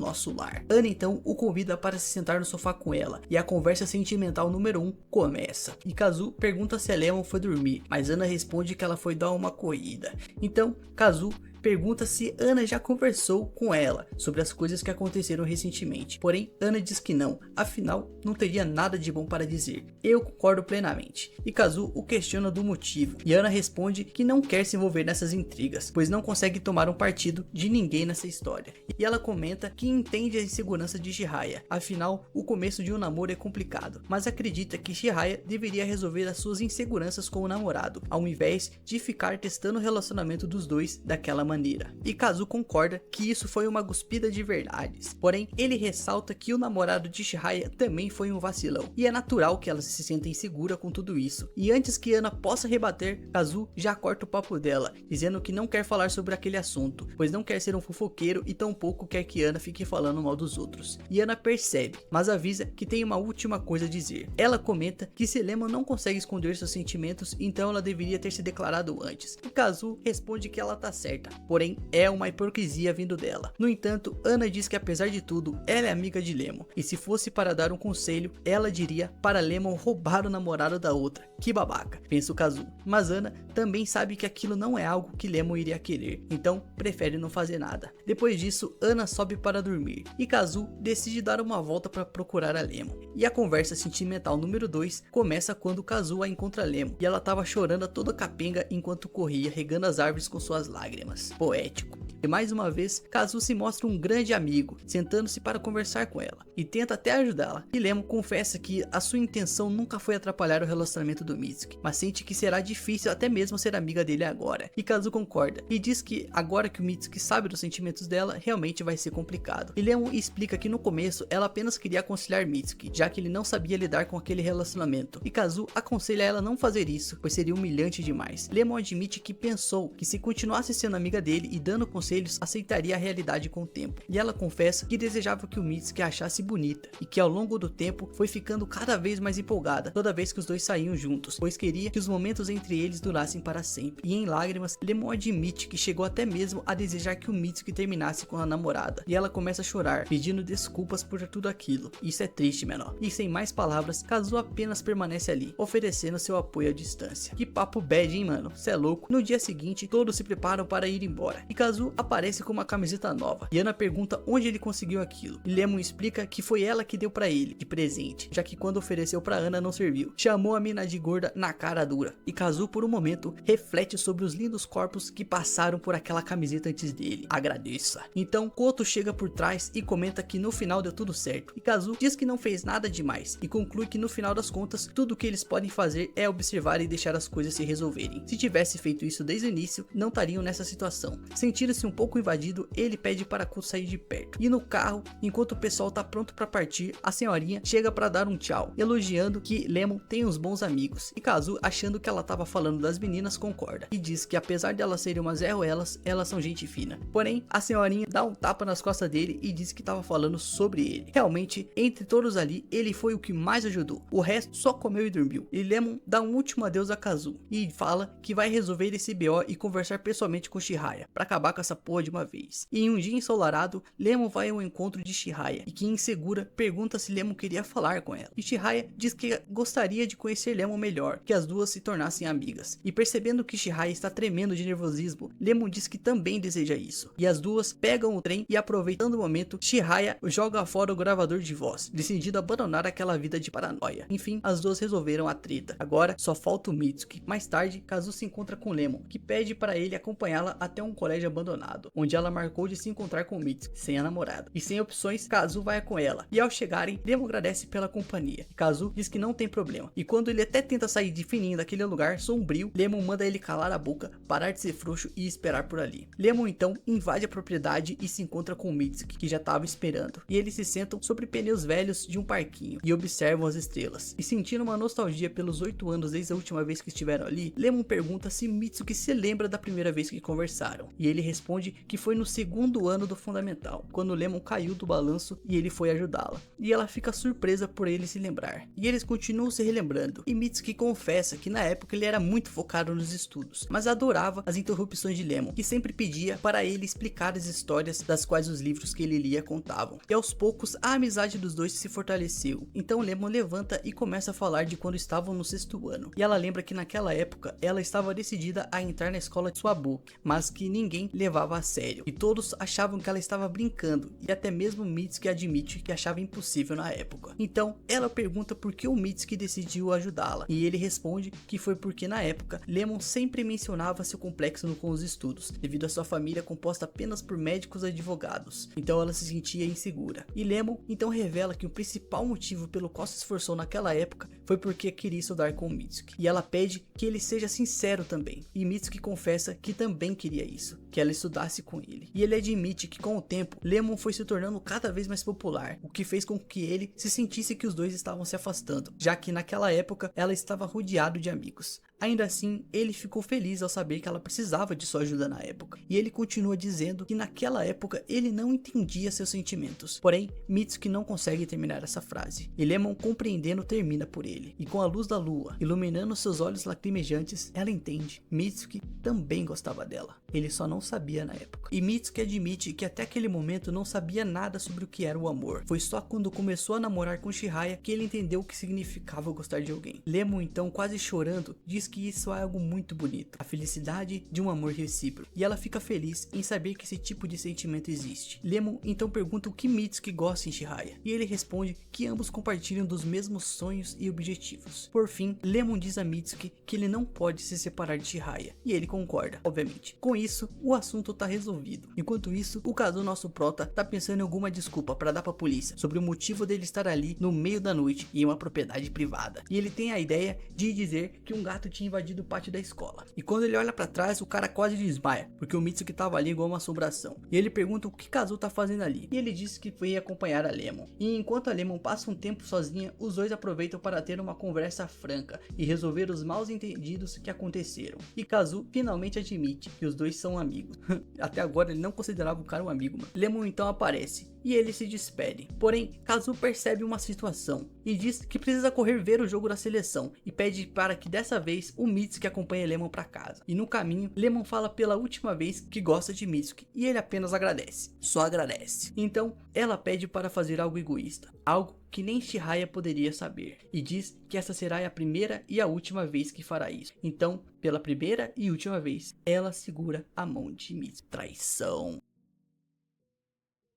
nosso lar. Ana então o convida para se sentar no sofá com ela. E a conversa sentimental número 1 começa. E Kazu pergunta se a Lemon foi dormir, mas Ana responde que ela foi dar uma corrida. Então, Kazu pergunta se Ana já conversou com ela sobre as coisas que aconteceram recentemente. Porém, Ana diz que não, afinal não teria nada de bom para dizer. Eu concordo plenamente. E Kazu o questiona do motivo. E Ana responde que não quer se envolver nessas intrigas, pois não consegue tomar um partido de ninguém nessa história. E ela comenta que entende a insegurança de Chihaya, afinal o começo de um namoro é complicado, mas acredita que Chihaya deveria resolver as suas inseguranças com o namorado, ao invés de ficar testando o relacionamento dos dois daquela maneira. E Kazu concorda que isso foi uma cuspida de verdades, porém ele ressalta que o namorado de Chihaya também foi um vacilão, e é natural que ela se sinta insegura com tudo isso. E antes que Ana possa rebater, Kazu já corta o papo dela, dizendo que não quer falar sobre aquele assunto, pois não quer ser um fofoqueiro e tampouco quer que Ana fique falando mal dos outros. E Ana percebe, mas avisa que tem uma última coisa a dizer. Ela comenta que se Lemon não consegue esconder seus sentimentos, então ela deveria ter se declarado antes. E Kazu responde que ela tá certa, porém é uma hipocrisia vindo dela. No entanto, Ana diz que apesar de tudo, ela é amiga de Lemon, e se fosse para dar um conselho, ela diria para Lemon roubar o namorado da outra. Que babaca, pensa o Kazu. Mas Ana também sabe que aquilo não é algo que Lemon iria querer, então prefere não fazer nada. Depois disso, Ana sobe para dormir, e Kazu decide dar uma volta para procurar a Lemon. E a conversa sentimental número 2 começa quando Kazu a encontra Lemon, e ela tava chorando a toda capenga enquanto corria, regando as árvores com suas lágrimas. Poético. E mais uma vez, Kazu se mostra um grande amigo, sentando-se para conversar com ela, e tenta até ajudá-la. E Lemon confessa que a sua intenção nunca foi atrapalhar o relacionamento do Mitsuki, mas sente que será difícil até mesmo ser amiga dele agora. E Kazu concorda, e diz que agora que o Mitsuki sabe dos sentimentos dela, realmente vai ser complicado. E Lemon explica que no começo ela apenas queria aconselhar Mitsuki, já que ele não sabia lidar com aquele relacionamento. E Kazu aconselha ela a não fazer isso, pois seria humilhante demais. Lemon admite que pensou que se continuasse sendo amiga dele e dando conselhos, aceitaria a realidade com o tempo. E ela confessa que desejava que o Mitsuki a achasse bonita, e que ao longo do tempo foi ficando cada vez mais empolgada toda vez que os dois saíam juntos, pois queria que os momentos entre eles durassem para sempre. E em lágrimas, Lemon admite que chegou até mesmo a desejar que o Mitsuki terminasse com a namorada. E ela começa a chorar, pedindo desculpas por tudo aquilo. Isso é triste, menor. E sem mais palavras, Kazu apenas permanece ali, oferecendo seu apoio à distância. Que papo bad, hein, mano? Cê é louco. No dia seguinte, todos se preparam para ir embora, e Kazu aparece com uma camiseta nova, e Ana pergunta onde ele conseguiu aquilo, e Lemon explica que foi ela que deu pra ele, de presente, já que quando ofereceu pra Ana não serviu. Chamou a mina de gorda na cara dura, e Kazu por um momento reflete sobre os lindos corpos que passaram por aquela camiseta antes dele. Agradeça. Então Koto chega por trás e comenta que no final deu tudo certo, e Kazu diz que não fez nada demais, e conclui que no final das contas, tudo que eles podem fazer é observar e deixar as coisas se resolverem. Se tivesse feito isso desde o início, não estariam nessa situação. Sentindo-se um pouco invadido, ele pede para Koto sair de perto. E no carro, enquanto o pessoal tá pronto para partir, a senhorinha chega para dar um tchau, elogiando que Lemon tem uns bons amigos. E Kazu, achando que ela tava falando das meninas, concorda, e diz que apesar de elas serem umas elas são gente fina. Porém, a senhorinha dá um tapa nas costas dele e diz que tava falando sobre ele. Realmente, entre todos ali, ele foi o que mais ajudou. O resto só comeu e dormiu. E Lemon dá um último adeus a Kazu e fala que vai resolver esse BO e conversar pessoalmente com Chihaya para acabar com essa porra de uma vez. E em um dia ensolarado, Lemon vai ao encontro de Chihaya, e que insegura pergunta se Lemon queria falar com ela. E Chihaya diz que gostaria de conhecer Lemon melhor, que as duas se tornassem amigas. E percebendo que Chihaya está tremendo de nervosismo, Lemon diz que também deseja isso. E as duas pegam o trem e, aproveitando o momento, Chihaya joga fora o gravador de voz, decidindo abandonar aquela vida de paranoia. Enfim, as duas resolveram a treta. Agora só falta o Mitsuki. Mais tarde, Kazu se encontra com Lemon, que pede para ele acompanhá-la até um colégio abandonado. abandonado, onde ela marcou de se encontrar com Mitsuki, sem a namorada. E sem opções, Kazu vai com ela. E ao chegarem, Lemon agradece pela companhia. Kazu diz que não tem problema. E quando ele até tenta sair de fininho daquele lugar sombrio, Lemon manda ele calar a boca, parar de ser frouxo e esperar por ali. Lemon então invade a propriedade e se encontra com Mitsuki, que já estava esperando. E eles se sentam sobre pneus velhos de um parquinho e observam as estrelas. E sentindo uma nostalgia pelos 8 anos desde a última vez que estiveram ali, Lemon pergunta se Mitsuki se lembra da primeira vez que conversaram. E ele responde que foi no segundo ano do fundamental, quando Lemon caiu do balanço e ele foi ajudá-la. E ela fica surpresa por ele se lembrar. E eles continuam se relembrando. E Mitsuki confessa que na época ele era muito focado nos estudos, mas adorava as interrupções de Lemon, que sempre pedia para ele explicar as histórias das quais os livros que ele lia contavam. E aos poucos a amizade dos dois se fortaleceu. Então Lemon levanta e começa a falar de quando estavam no 6º ano. E ela lembra que naquela época ela estava decidida a entrar na escola de Swabuki, mas que ninguém levava a sério. E todos achavam que ela estava brincando, e até mesmo Mitsuki admite que achava impossível na época. Então ela pergunta por que o Mitsuki decidiu ajudá-la, e ele responde que foi porque na época Lemon sempre mencionava seu complexo com os estudos, devido a sua família composta apenas por médicos e advogados. Então ela se sentia insegura. E Lemon então revela que o principal motivo pelo qual se esforçou naquela época foi porque queria estudar com Mitsuki. E ela pede que ele seja sincero também. E Mitsuki confessa que também queria isso, que ela estudasse com ele. E ele admite que com o tempo, Lemon foi se tornando cada vez mais popular, o que fez com que ele se sentisse que os dois estavam se afastando, já que naquela época ela estava rodeado de amigos. Ainda assim, ele ficou feliz ao saber que ela precisava de sua ajuda na época. E ele continua dizendo que naquela época ele não entendia seus sentimentos. Porém, Mitsuki não consegue terminar essa frase. E Lemon, compreendendo, termina por ele. E com a luz da lua iluminando seus olhos lacrimejantes, ela entende. Mitsuki também gostava dela. Ele só não sabia na época. E Mitsuki admite que até aquele momento não sabia nada sobre o que era o amor. Foi só quando começou a namorar com Chihaya que ele entendeu o que significava gostar de alguém. Lemon então, quase chorando, diz que isso é algo muito bonito, a felicidade de um amor recíproco, e ela fica feliz em saber que esse tipo de sentimento existe. Lemon então pergunta o que Mitsuki gosta em Chihaya, e ele responde que ambos compartilham dos mesmos sonhos e objetivos. Por fim, Lemon diz a Mitsuki que ele não pode se separar de Chihaya, e ele concorda, obviamente. Com isso, o assunto tá resolvido. Enquanto isso, o Kazu, nosso prota, tá pensando em alguma desculpa para dar pra polícia sobre o motivo dele estar ali no meio da noite em uma propriedade privada. E ele tem a ideia de dizer que um gato tinha invadido o pátio da escola. E quando ele olha para trás, o cara quase desmaia, porque o Mitsuki tava ali igual uma assombração. E ele pergunta o que Kazu tá fazendo ali. E ele diz que foi acompanhar a Lemon. E enquanto a Lemon passa um tempo sozinha, os dois aproveitam para ter uma conversa franca e resolver os mal entendidos que aconteceram. E Kazu finalmente admite que os dois são amigos. Até agora ele não considerava o cara um amigo, mano. Lemon então aparece e eles se despedem. Porém, Kazu percebe uma situação e diz que precisa correr ver o jogo da seleção e pede para que dessa vez o Mitsuki acompanhe Lemon para casa. E no caminho, Lemon fala pela última vez que gosta de Mitsuki e ele apenas agradece. Só agradece. Então, ela pede para fazer algo egoísta, algo que nem Chihaya poderia saber, e diz que essa será a primeira e a última vez que fará isso. Então, pela primeira e última vez, ela segura a mão de Mitsuki. Traição.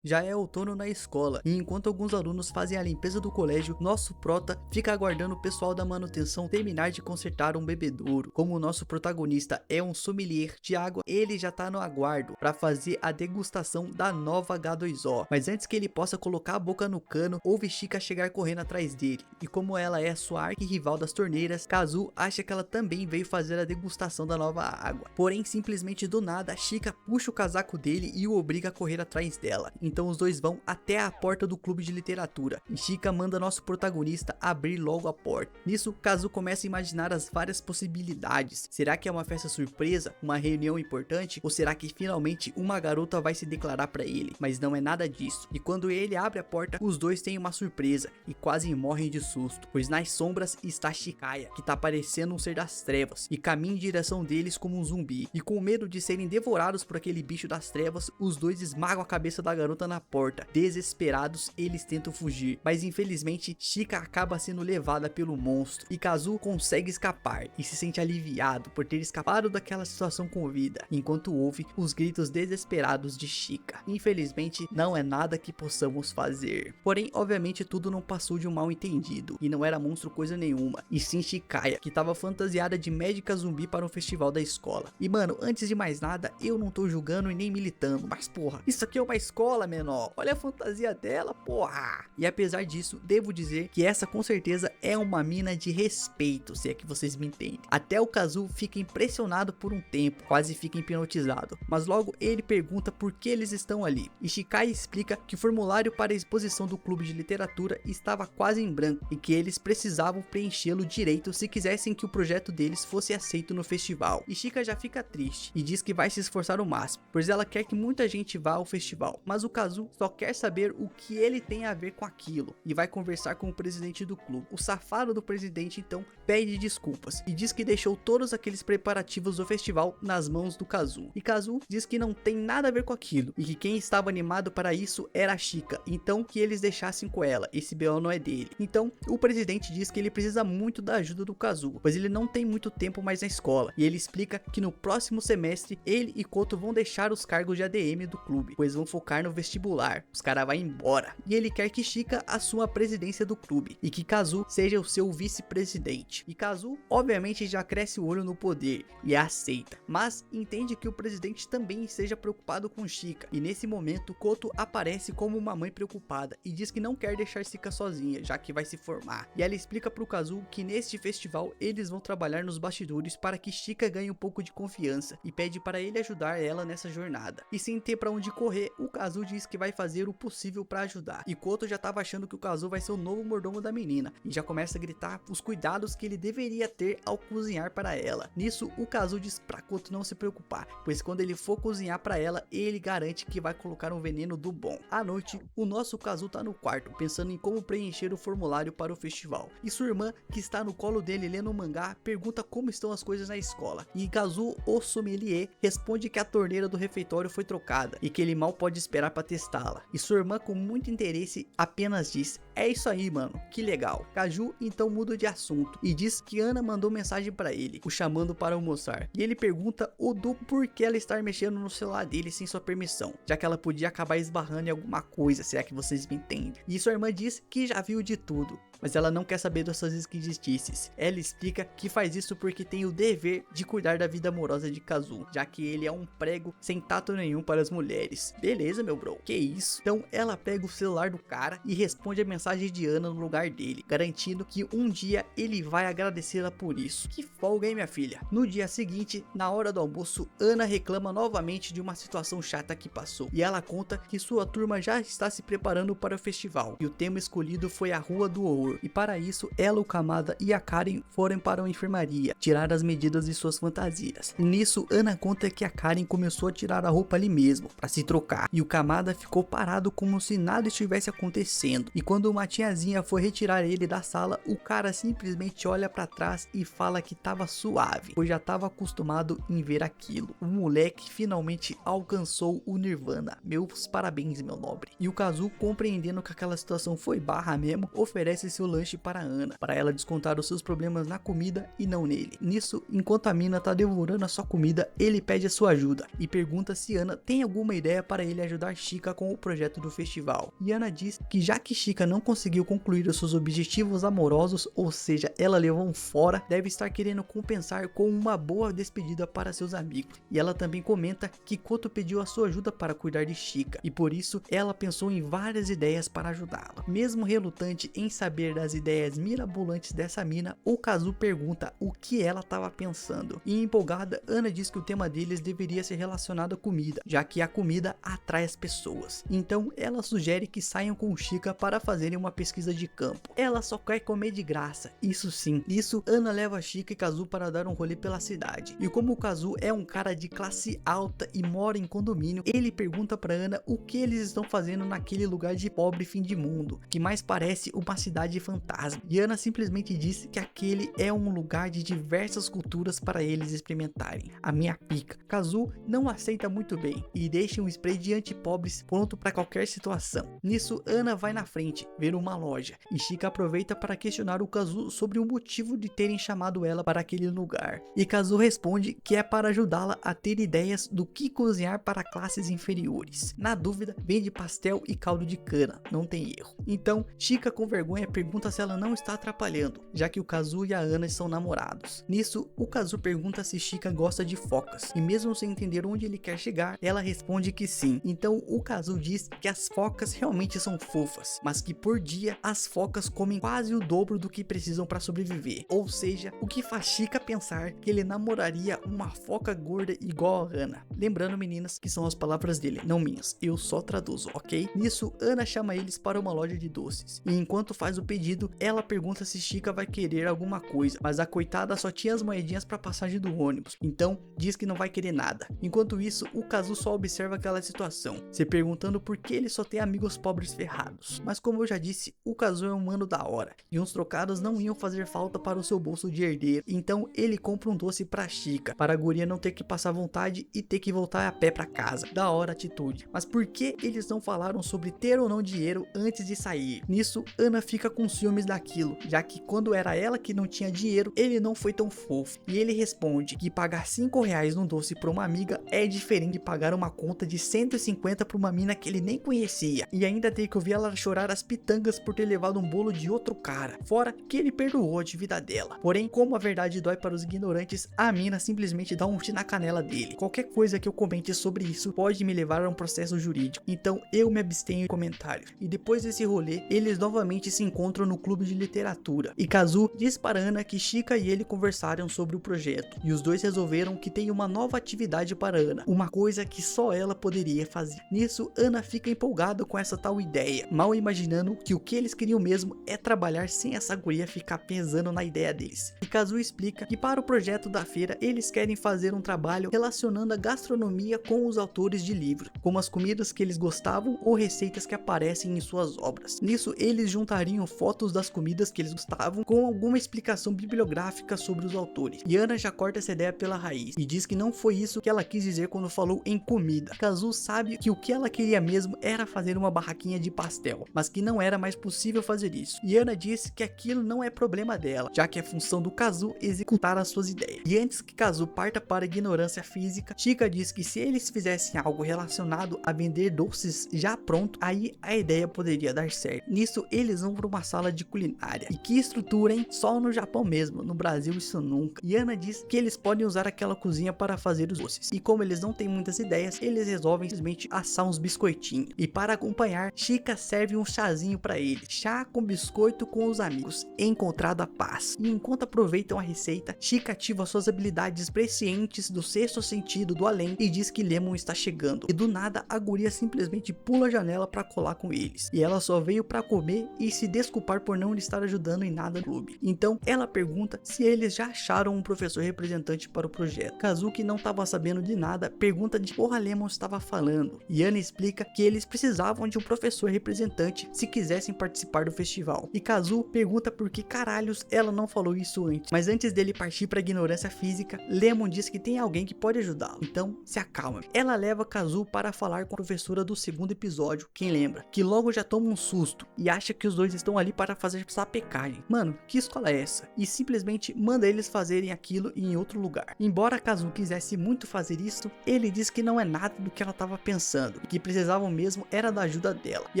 Já é outono na escola, e enquanto alguns alunos fazem a limpeza do colégio, nosso prota fica aguardando o pessoal da manutenção terminar de consertar um bebedouro. Como o nosso protagonista é um sommelier de água, ele já tá no aguardo para fazer a degustação da nova H2O. Mas antes que ele possa colocar a boca no cano, ouve Chika chegar correndo atrás dele. E como ela é sua arqui-rival das torneiras, Kazu acha que ela também veio fazer a degustação da nova água. Porém, simplesmente do nada, Chika puxa o casaco dele e o obriga a correr atrás dela. Então os dois vão até a porta do clube de literatura e Chika manda nosso protagonista abrir logo a porta. Nisso, Kazu começa a imaginar as várias possibilidades. Será que é uma festa surpresa? Uma reunião importante? Ou será que finalmente uma garota vai se declarar pra ele? Mas não é nada disso. E quando ele abre a porta, os dois têm uma surpresa e quase morrem de susto, pois nas sombras está Chihaya, que tá parecendo um ser das trevas e caminha em direção deles como um zumbi. E com medo de serem devorados por aquele bicho das trevas, os dois esmagam a cabeça da garota volta na porta. Desesperados, eles tentam fugir, mas infelizmente Chika acaba sendo levada pelo monstro e Kazu consegue escapar e se sente aliviado por ter escapado daquela situação com vida, enquanto ouve os gritos desesperados de Chika. Infelizmente não é nada que possamos fazer. Porém, obviamente tudo não passou de um mal entendido e não era monstro coisa nenhuma, e sim Chikaya, que tava fantasiada de médica zumbi para um festival da escola. E mano, antes de mais nada, eu não tô julgando e nem militando, mas porra, isso aqui é uma escola, menor, olha a fantasia dela, porra. E apesar disso, devo dizer que essa com certeza é uma mina de respeito, se é que vocês me entendem. Até o Kazu fica impressionado por um tempo, quase fica hipnotizado, mas logo ele pergunta por que eles estão ali, e Chikaya explica que o formulário para a exposição do clube de literatura estava quase em branco e que eles precisavam preenchê-lo direito se quisessem que o projeto deles fosse aceito no festival. E Chika já fica triste e diz que vai se esforçar o máximo, pois ela quer que muita gente vá ao festival, mas o Kazu só quer saber o que ele tem a ver com aquilo e vai conversar com o presidente do clube. O safado do presidente então pede desculpas e diz que deixou todos aqueles preparativos do festival nas mãos do Kazu, e Kazu diz que não tem nada a ver com aquilo e que quem estava animado para isso era a Chika, então que eles deixassem com ela, esse BO não é dele. Então o presidente diz que ele precisa muito da ajuda do Kazu, pois ele não tem muito tempo mais na escola, e ele explica que no próximo semestre ele e Koto vão deixar os cargos de ADM do clube, pois vão focar no vestibular, os caras vão embora, e ele quer que Chika assuma a presidência do clube e que Kazu seja o seu vice-presidente. E Kazu obviamente já cresce o olho no poder e aceita, mas entende que o presidente também esteja preocupado com Chika, e nesse momento Koto aparece como uma mãe preocupada e diz que não quer deixar Chika sozinha, já que vai se formar, e ela explica pro Kazu que neste festival eles vão trabalhar nos bastidores para que Chika ganhe um pouco de confiança e pede para ele ajudar ela nessa jornada. E sem ter para onde correr, o Kazu diz que vai fazer o possível para ajudar, e Koto já tava achando que o Kazu vai ser o novo mordomo da menina e já começa a gritar os cuidados que ele deveria ter ao cozinhar para ela. Nisso o Kazu diz pra Koto não se preocupar, pois quando ele for cozinhar para ela, ele garante que vai colocar um veneno do bom. À noite, o nosso Kazu tá no quarto pensando em como preencher o formulário para o festival, e sua irmã, que está no colo dele lendo um mangá, pergunta como estão as coisas na escola, e Kazu, o sommelier, responde que a torneira do refeitório foi trocada e que ele mal pode esperar para testá-la, e sua irmã, com muito interesse, apenas diz: é isso aí, mano, que legal. Kazu então muda de assunto e diz que Ana mandou mensagem para ele, o chamando para almoçar, e ele pergunta o do porquê ela estar mexendo no celular dele sem sua permissão, já que ela podia acabar esbarrando em alguma coisa, se é que vocês me entendem. E sua irmã diz que já viu de tudo, mas ela não quer saber dessas esquisitices. Ela explica que faz isso porque tem o dever de cuidar da vida amorosa de Kazu, já que ele é um prego sem tato nenhum para as mulheres. Beleza, meu bro, que isso? Então ela pega o celular do cara e responde a mensagem de Ana no lugar dele, garantindo que um dia ele vai agradecê-la por isso. Que folga, hein, minha filha? No dia seguinte, na hora do almoço, Ana reclama novamente de uma situação chata que passou, e ela conta que sua turma já está se preparando para o festival, e o tema escolhido foi a Rua do Horror, e para isso ela, o Kamada e a Karen foram para uma enfermaria tirar as medidas de suas fantasias. E nisso Ana conta que a Karen começou a tirar a roupa ali mesmo para se trocar, e o Kamada ficou parado como se nada estivesse acontecendo, e quando uma tiazinha foi retirar ele da sala, o cara simplesmente olha para trás e fala que tava suave, pois já estava acostumado em ver aquilo. O moleque finalmente alcançou o Nirvana. Meus parabéns, meu nobre. E o Kazu, compreendendo que aquela situação foi barra mesmo, oferece seu lanche para Ana, para ela descontar os seus problemas na comida e não nele. Nisso, enquanto a mina tá devorando a sua comida, ele pede a sua ajuda e pergunta se Ana tem alguma ideia para ele ajudar Chika com o projeto do festival. E Ana diz que já que Chika não conseguiu concluir os seus objetivos amorosos, ou seja, ela levou um fora, deve estar querendo compensar com uma boa despedida para seus amigos. E ela também comenta que Koto pediu a sua ajuda para cuidar de Chika, e por isso ela pensou em várias ideias para ajudá-la. Mesmo relutante em saber das ideias mirabolantes dessa mina, o Kazu pergunta o que ela estava pensando, e empolgada, Ana diz que o tema deles deveria ser relacionado à comida, já que a comida atrai as pessoas. Então ela sugere que saiam com Chika para fazerem uma pesquisa de campo. Ela só quer comer de graça, isso sim. Nisso, Ana leva Chika e Kazu para dar um rolê pela cidade, e como o Kazu é um cara de classe alta e mora em condomínio, ele pergunta para Ana o que eles estão fazendo naquele lugar de pobre fim de mundo, que mais parece uma cidade fantasma. E Ana simplesmente diz que aquele é um lugar de diversas culturas para eles experimentarem. A minha pica. Kazu não aceita muito bem e deixa um spray de anti-pobre pobres, pronto para qualquer situação. Nisso, Ana vai na frente, ver uma loja, e Chika aproveita para questionar o Kazu sobre o motivo de terem chamado ela para aquele lugar. E Kazu responde que é para ajudá-la a ter ideias do que cozinhar para classes inferiores. Na dúvida, vende pastel e caldo de cana, não tem erro. Então, Chika com vergonha pergunta se ela não está atrapalhando, já que o Kazu e a Ana são namorados. Nisso, o Kazu pergunta se Chika gosta de focas, e mesmo sem entender onde ele quer chegar, ela responde que sim. Então o Kazu diz que as focas realmente são fofas, mas que por dia as focas comem quase o dobro do que precisam para sobreviver. Ou seja, o que faz Chika pensar que ele namoraria uma foca gorda igual a Ana. Lembrando, meninas, que são as palavras dele, não minhas, eu só traduzo, ok? Nisso, Ana chama eles para uma loja de doces, e enquanto faz o pedido, ela pergunta se Chika vai querer alguma coisa, mas a coitada só tinha as moedinhas para passagem do ônibus, então diz que não vai querer nada. Enquanto isso, o Kazu só observa aquela situação, se perguntando por que ele só tem amigos pobres ferrados. Mas como eu já disse, o Kazu é um mano da hora, e uns trocados não iam fazer falta para o seu bolso de herdeiro, então ele compra um doce pra Chika, para a guria não ter que passar vontade e ter que voltar a pé pra casa. Da hora a atitude. Mas por que eles não falaram sobre ter ou não dinheiro antes de sair? Nisso, Ana fica com ciúmes daquilo, já que quando era ela que não tinha dinheiro, ele não foi tão fofo. E ele responde que pagar 5 reais num doce pra uma amiga é diferente de pagar uma conta de 150 pra uma mina que ele nem conhecia. E ainda ter que ouvir ela chorar as pitangas por ter levado um bolo de outro cara. Fora que ele perdoou a dívida dela. Porém, como a verdade dói para os ignorantes, a mina simplesmente dá um chute na canela dele. Qualquer coisa que eu comente sobre isso pode me levar a um processo jurídico. Então eu me abstenho em comentários. E depois desse rolê, eles novamente se encontram no clube de literatura. E Kazu diz para Ana que Chika e ele conversaram sobre o projeto. E os dois resolveram que tem uma nova atividade para Ana. Uma coisa que só ela poderia fazer. Nisso, Ana fica empolgada com essa tal ideia. Mal imaginando que o que eles queriam mesmo é trabalhar sem essa guria ficar pesando na ideia deles. E Kazu explica que para o projeto da feira, eles querem fazer um trabalho relacionando a gastronomia com os autores de livros, como as comidas que eles gostavam ou receitas que aparecem em suas obras. Nisso, eles juntariam fotos das comidas que eles gostavam com alguma explicação bibliográfica sobre os autores. E Ana já corta essa ideia pela raiz e diz que não foi isso que ela quis dizer quando falou em comida. Kazu sabe que o que ela queria mesmo era fazer uma barraquinha de pastel, mas que não era mais possível fazer isso. E Ana diz que aquilo não é problema dela, já que é função do Kazu executar as suas ideias. E antes que Kazu parta para a ignorância física, Chika diz que se eles fizessem algo relacionado a vender doces já pronto, aí a ideia poderia dar certo. Nisso, eles vão para uma sala de culinária. E que estrutura, hein? Só no Japão mesmo, no Brasil isso nunca. E Ana diz que eles podem usar aquela cozinha para fazer os doces. E como eles não têm muitas ideias, eles resolvem simplesmente assar uns biscoitinhos. E para acompanhar, Chika serve um chazinho para eles. Chá com biscoito com os amigos. Encontrado a paz. E enquanto aproveitam a receita, Chika ativa suas habilidades prescientes do sexto sentido do além e diz que Lemon está chegando. E do nada, a guria simplesmente pula a janela para colar com eles. E ela só veio para comer e se desculpar por não estar ajudando em nada no clube. Então, ela pergunta se eles já acharam um professor representante para o projeto. Kazu, que não estava sabendo de nada, pergunta de porra Lemon estava falando. E Ana explica que eles precisavam de um professor representante se quisessem participar do festival. E Kazu pergunta por que caralhos ela não falou isso antes. Mas antes dele partir para a ignorância física, Lemon diz que tem alguém que pode ajudá-lo. Então, se acalma. Ela leva Kazu para falar com a professora do segundo episódio, quem lembra, que logo já toma um susto e acha que os dois estão ali para fazer sapecagem. Mano, que escola é essa? E simplesmente manda eles fazerem aquilo em outro lugar. Embora Kazu quisesse muito fazer isso, ele diz que não é nada do que ela estava pensando, que precisavam mesmo era da ajuda dela. E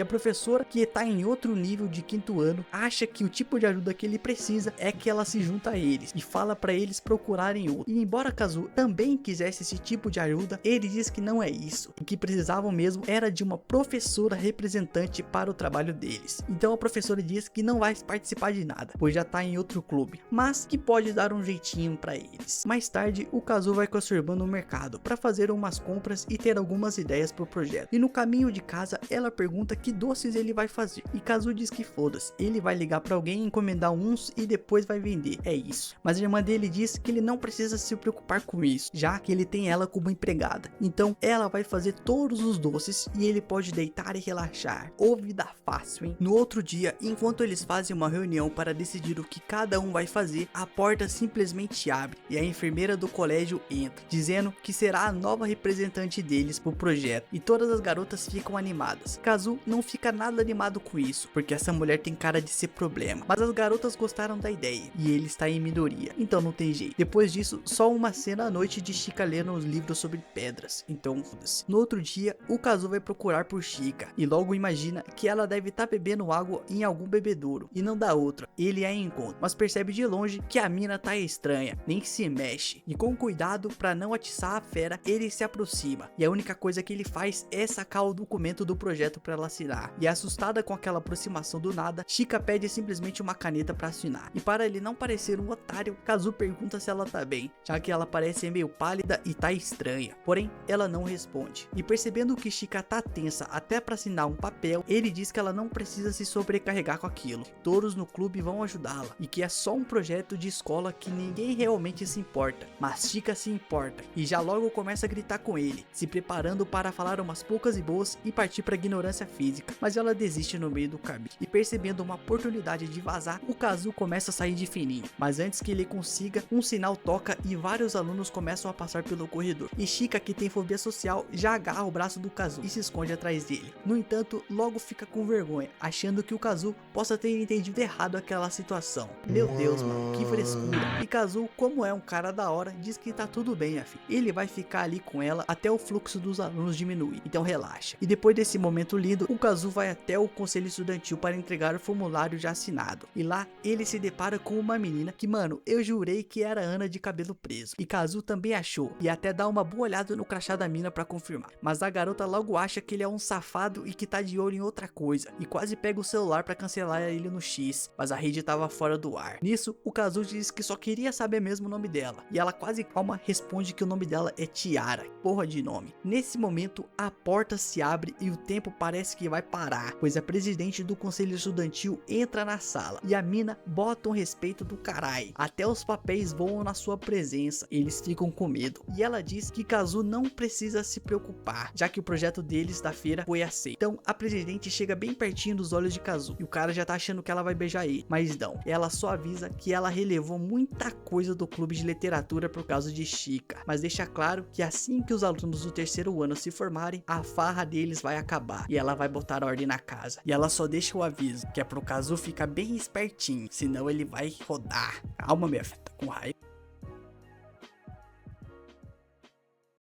a professora, que está em outro nível de quinto ano, acha que o tipo de ajuda que ele precisa é que ela se junta a eles e fala para eles procurarem outro. E embora Kazu também quisesse esse tipo de ajuda, ele diz que não é isso. O que precisavam mesmo era de uma professora representante para o trabalho deles. Então a professora diz que não vai participar de nada, pois já tá em outro clube, mas que pode dar um jeitinho para eles. Mais tarde, o Kazu vai conservando o mercado para fazer umas compras e ter algumas ideias pro projeto. E no caminho de casa, ela pergunta que doces ele vai fazer. E Kazu diz que foda-se, ele vai ligar para alguém, encomendar uns e depois vai vender. É isso. Mas a irmã dele diz que ele não precisa se preocupar com isso, já que ele tem ela como empregada. Então ela vai fazer todos os doces e ele pode deitar e relaxar. Ô vida fácil, hein? No outro dia, enquanto eles fazem uma reunião para decidir o que cada um vai fazer, a porta simplesmente abre e a enfermeira do colégio entra, dizendo que será a nova representante deles pro projeto. E toda todas as garotas ficam animadas. Kazu não fica nada animado com isso, porque essa mulher tem cara de ser problema, mas as garotas gostaram da ideia, e ele está em minoria, então não tem jeito. Depois disso, só uma cena à noite de Chika lendo os livros sobre pedras, então foda-se. No outro dia, o Kazu vai procurar por Chika, e logo imagina que ela deve estar bebendo água em algum bebedouro, e não dá outra, ele a encontra, mas percebe de longe que a mina tá estranha, nem se mexe, e com cuidado pra não atiçar a fera, ele se aproxima, e a única coisa que ele faz é sacar o documento do projeto pra ela assinar, e assustada com aquela aproximação do nada, Chika pede simplesmente uma caneta pra assinar, e para ele não parecer um otário, Kazu pergunta se ela tá bem, já que ela parece meio pálida e tá estranha, porém ela não responde, e percebendo que Chika tá tensa até pra assinar um papel, ele diz que ela não precisa se sobrecarregar com aquilo, todos no clube vão ajudá-la, e que é só um projeto de escola que ninguém realmente se importa, mas Chika se importa, e já logo começa a gritar com ele, se preparando para falar umas poucas e boas e partir para ignorância física, mas ela desiste no meio do caminho, e percebendo uma oportunidade de vazar, o Kazu começa a sair de fininho, mas antes que ele consiga, um sinal toca e vários alunos começam a passar pelo corredor, e Chika, que tem fobia social, já agarra o braço do Kazu e se esconde atrás dele. No entanto, logo fica com vergonha, achando que o Kazu possa ter entendido errado aquela situação. Meu Deus, mano, que frescura. E Kazu, como é um cara da hora, diz que tá tudo bem, afim. Ele vai ficar ali com ela até o fluxo dos alunos diminuir, então relaxa. E depois desse momento lindo, o Kazu vai até o conselho estudantil para entregar o formulário já assinado. E lá, ele se depara com uma menina que, mano, eu jurei que era Ana de cabelo preso. E Kazu também achou, e até dá uma boa olhada no crachá da mina pra confirmar. Mas a garota logo acha que ele é um safado e que tá de olho em outra coisa, e quase pega o celular pra cancelar ele no X, mas a rede tava fora do ar. Nisso, o Kazu diz que só queria saber mesmo o nome dela, e ela quase calma responde que o nome dela é Tiara, porra de nome. Nesse momento, a porta se abre e o tempo parece que vai parar, pois a presidente do conselho estudantil entra na sala, e a mina bota um respeito do carai, até os papéis voam na sua presença, eles ficam com medo, e ela diz que Kazu não precisa se preocupar, já que o projeto deles da feira foi aceito. Então a presidente chega bem pertinho dos olhos de Kazu, e o cara já tá achando que ela vai beijar ele, mas não, ela só avisa que ela relevou muita coisa do clube de literatura por causa de Chika, mas deixa claro que assim que os alunos do terceiro ano se formarem, a farra deles vai acabar, e ela vai botar ordem na casa, e ela só deixa o aviso, que é pro Kazu ficar bem espertinho, senão ele vai rodar. Calma, minha filha, tá com raiva.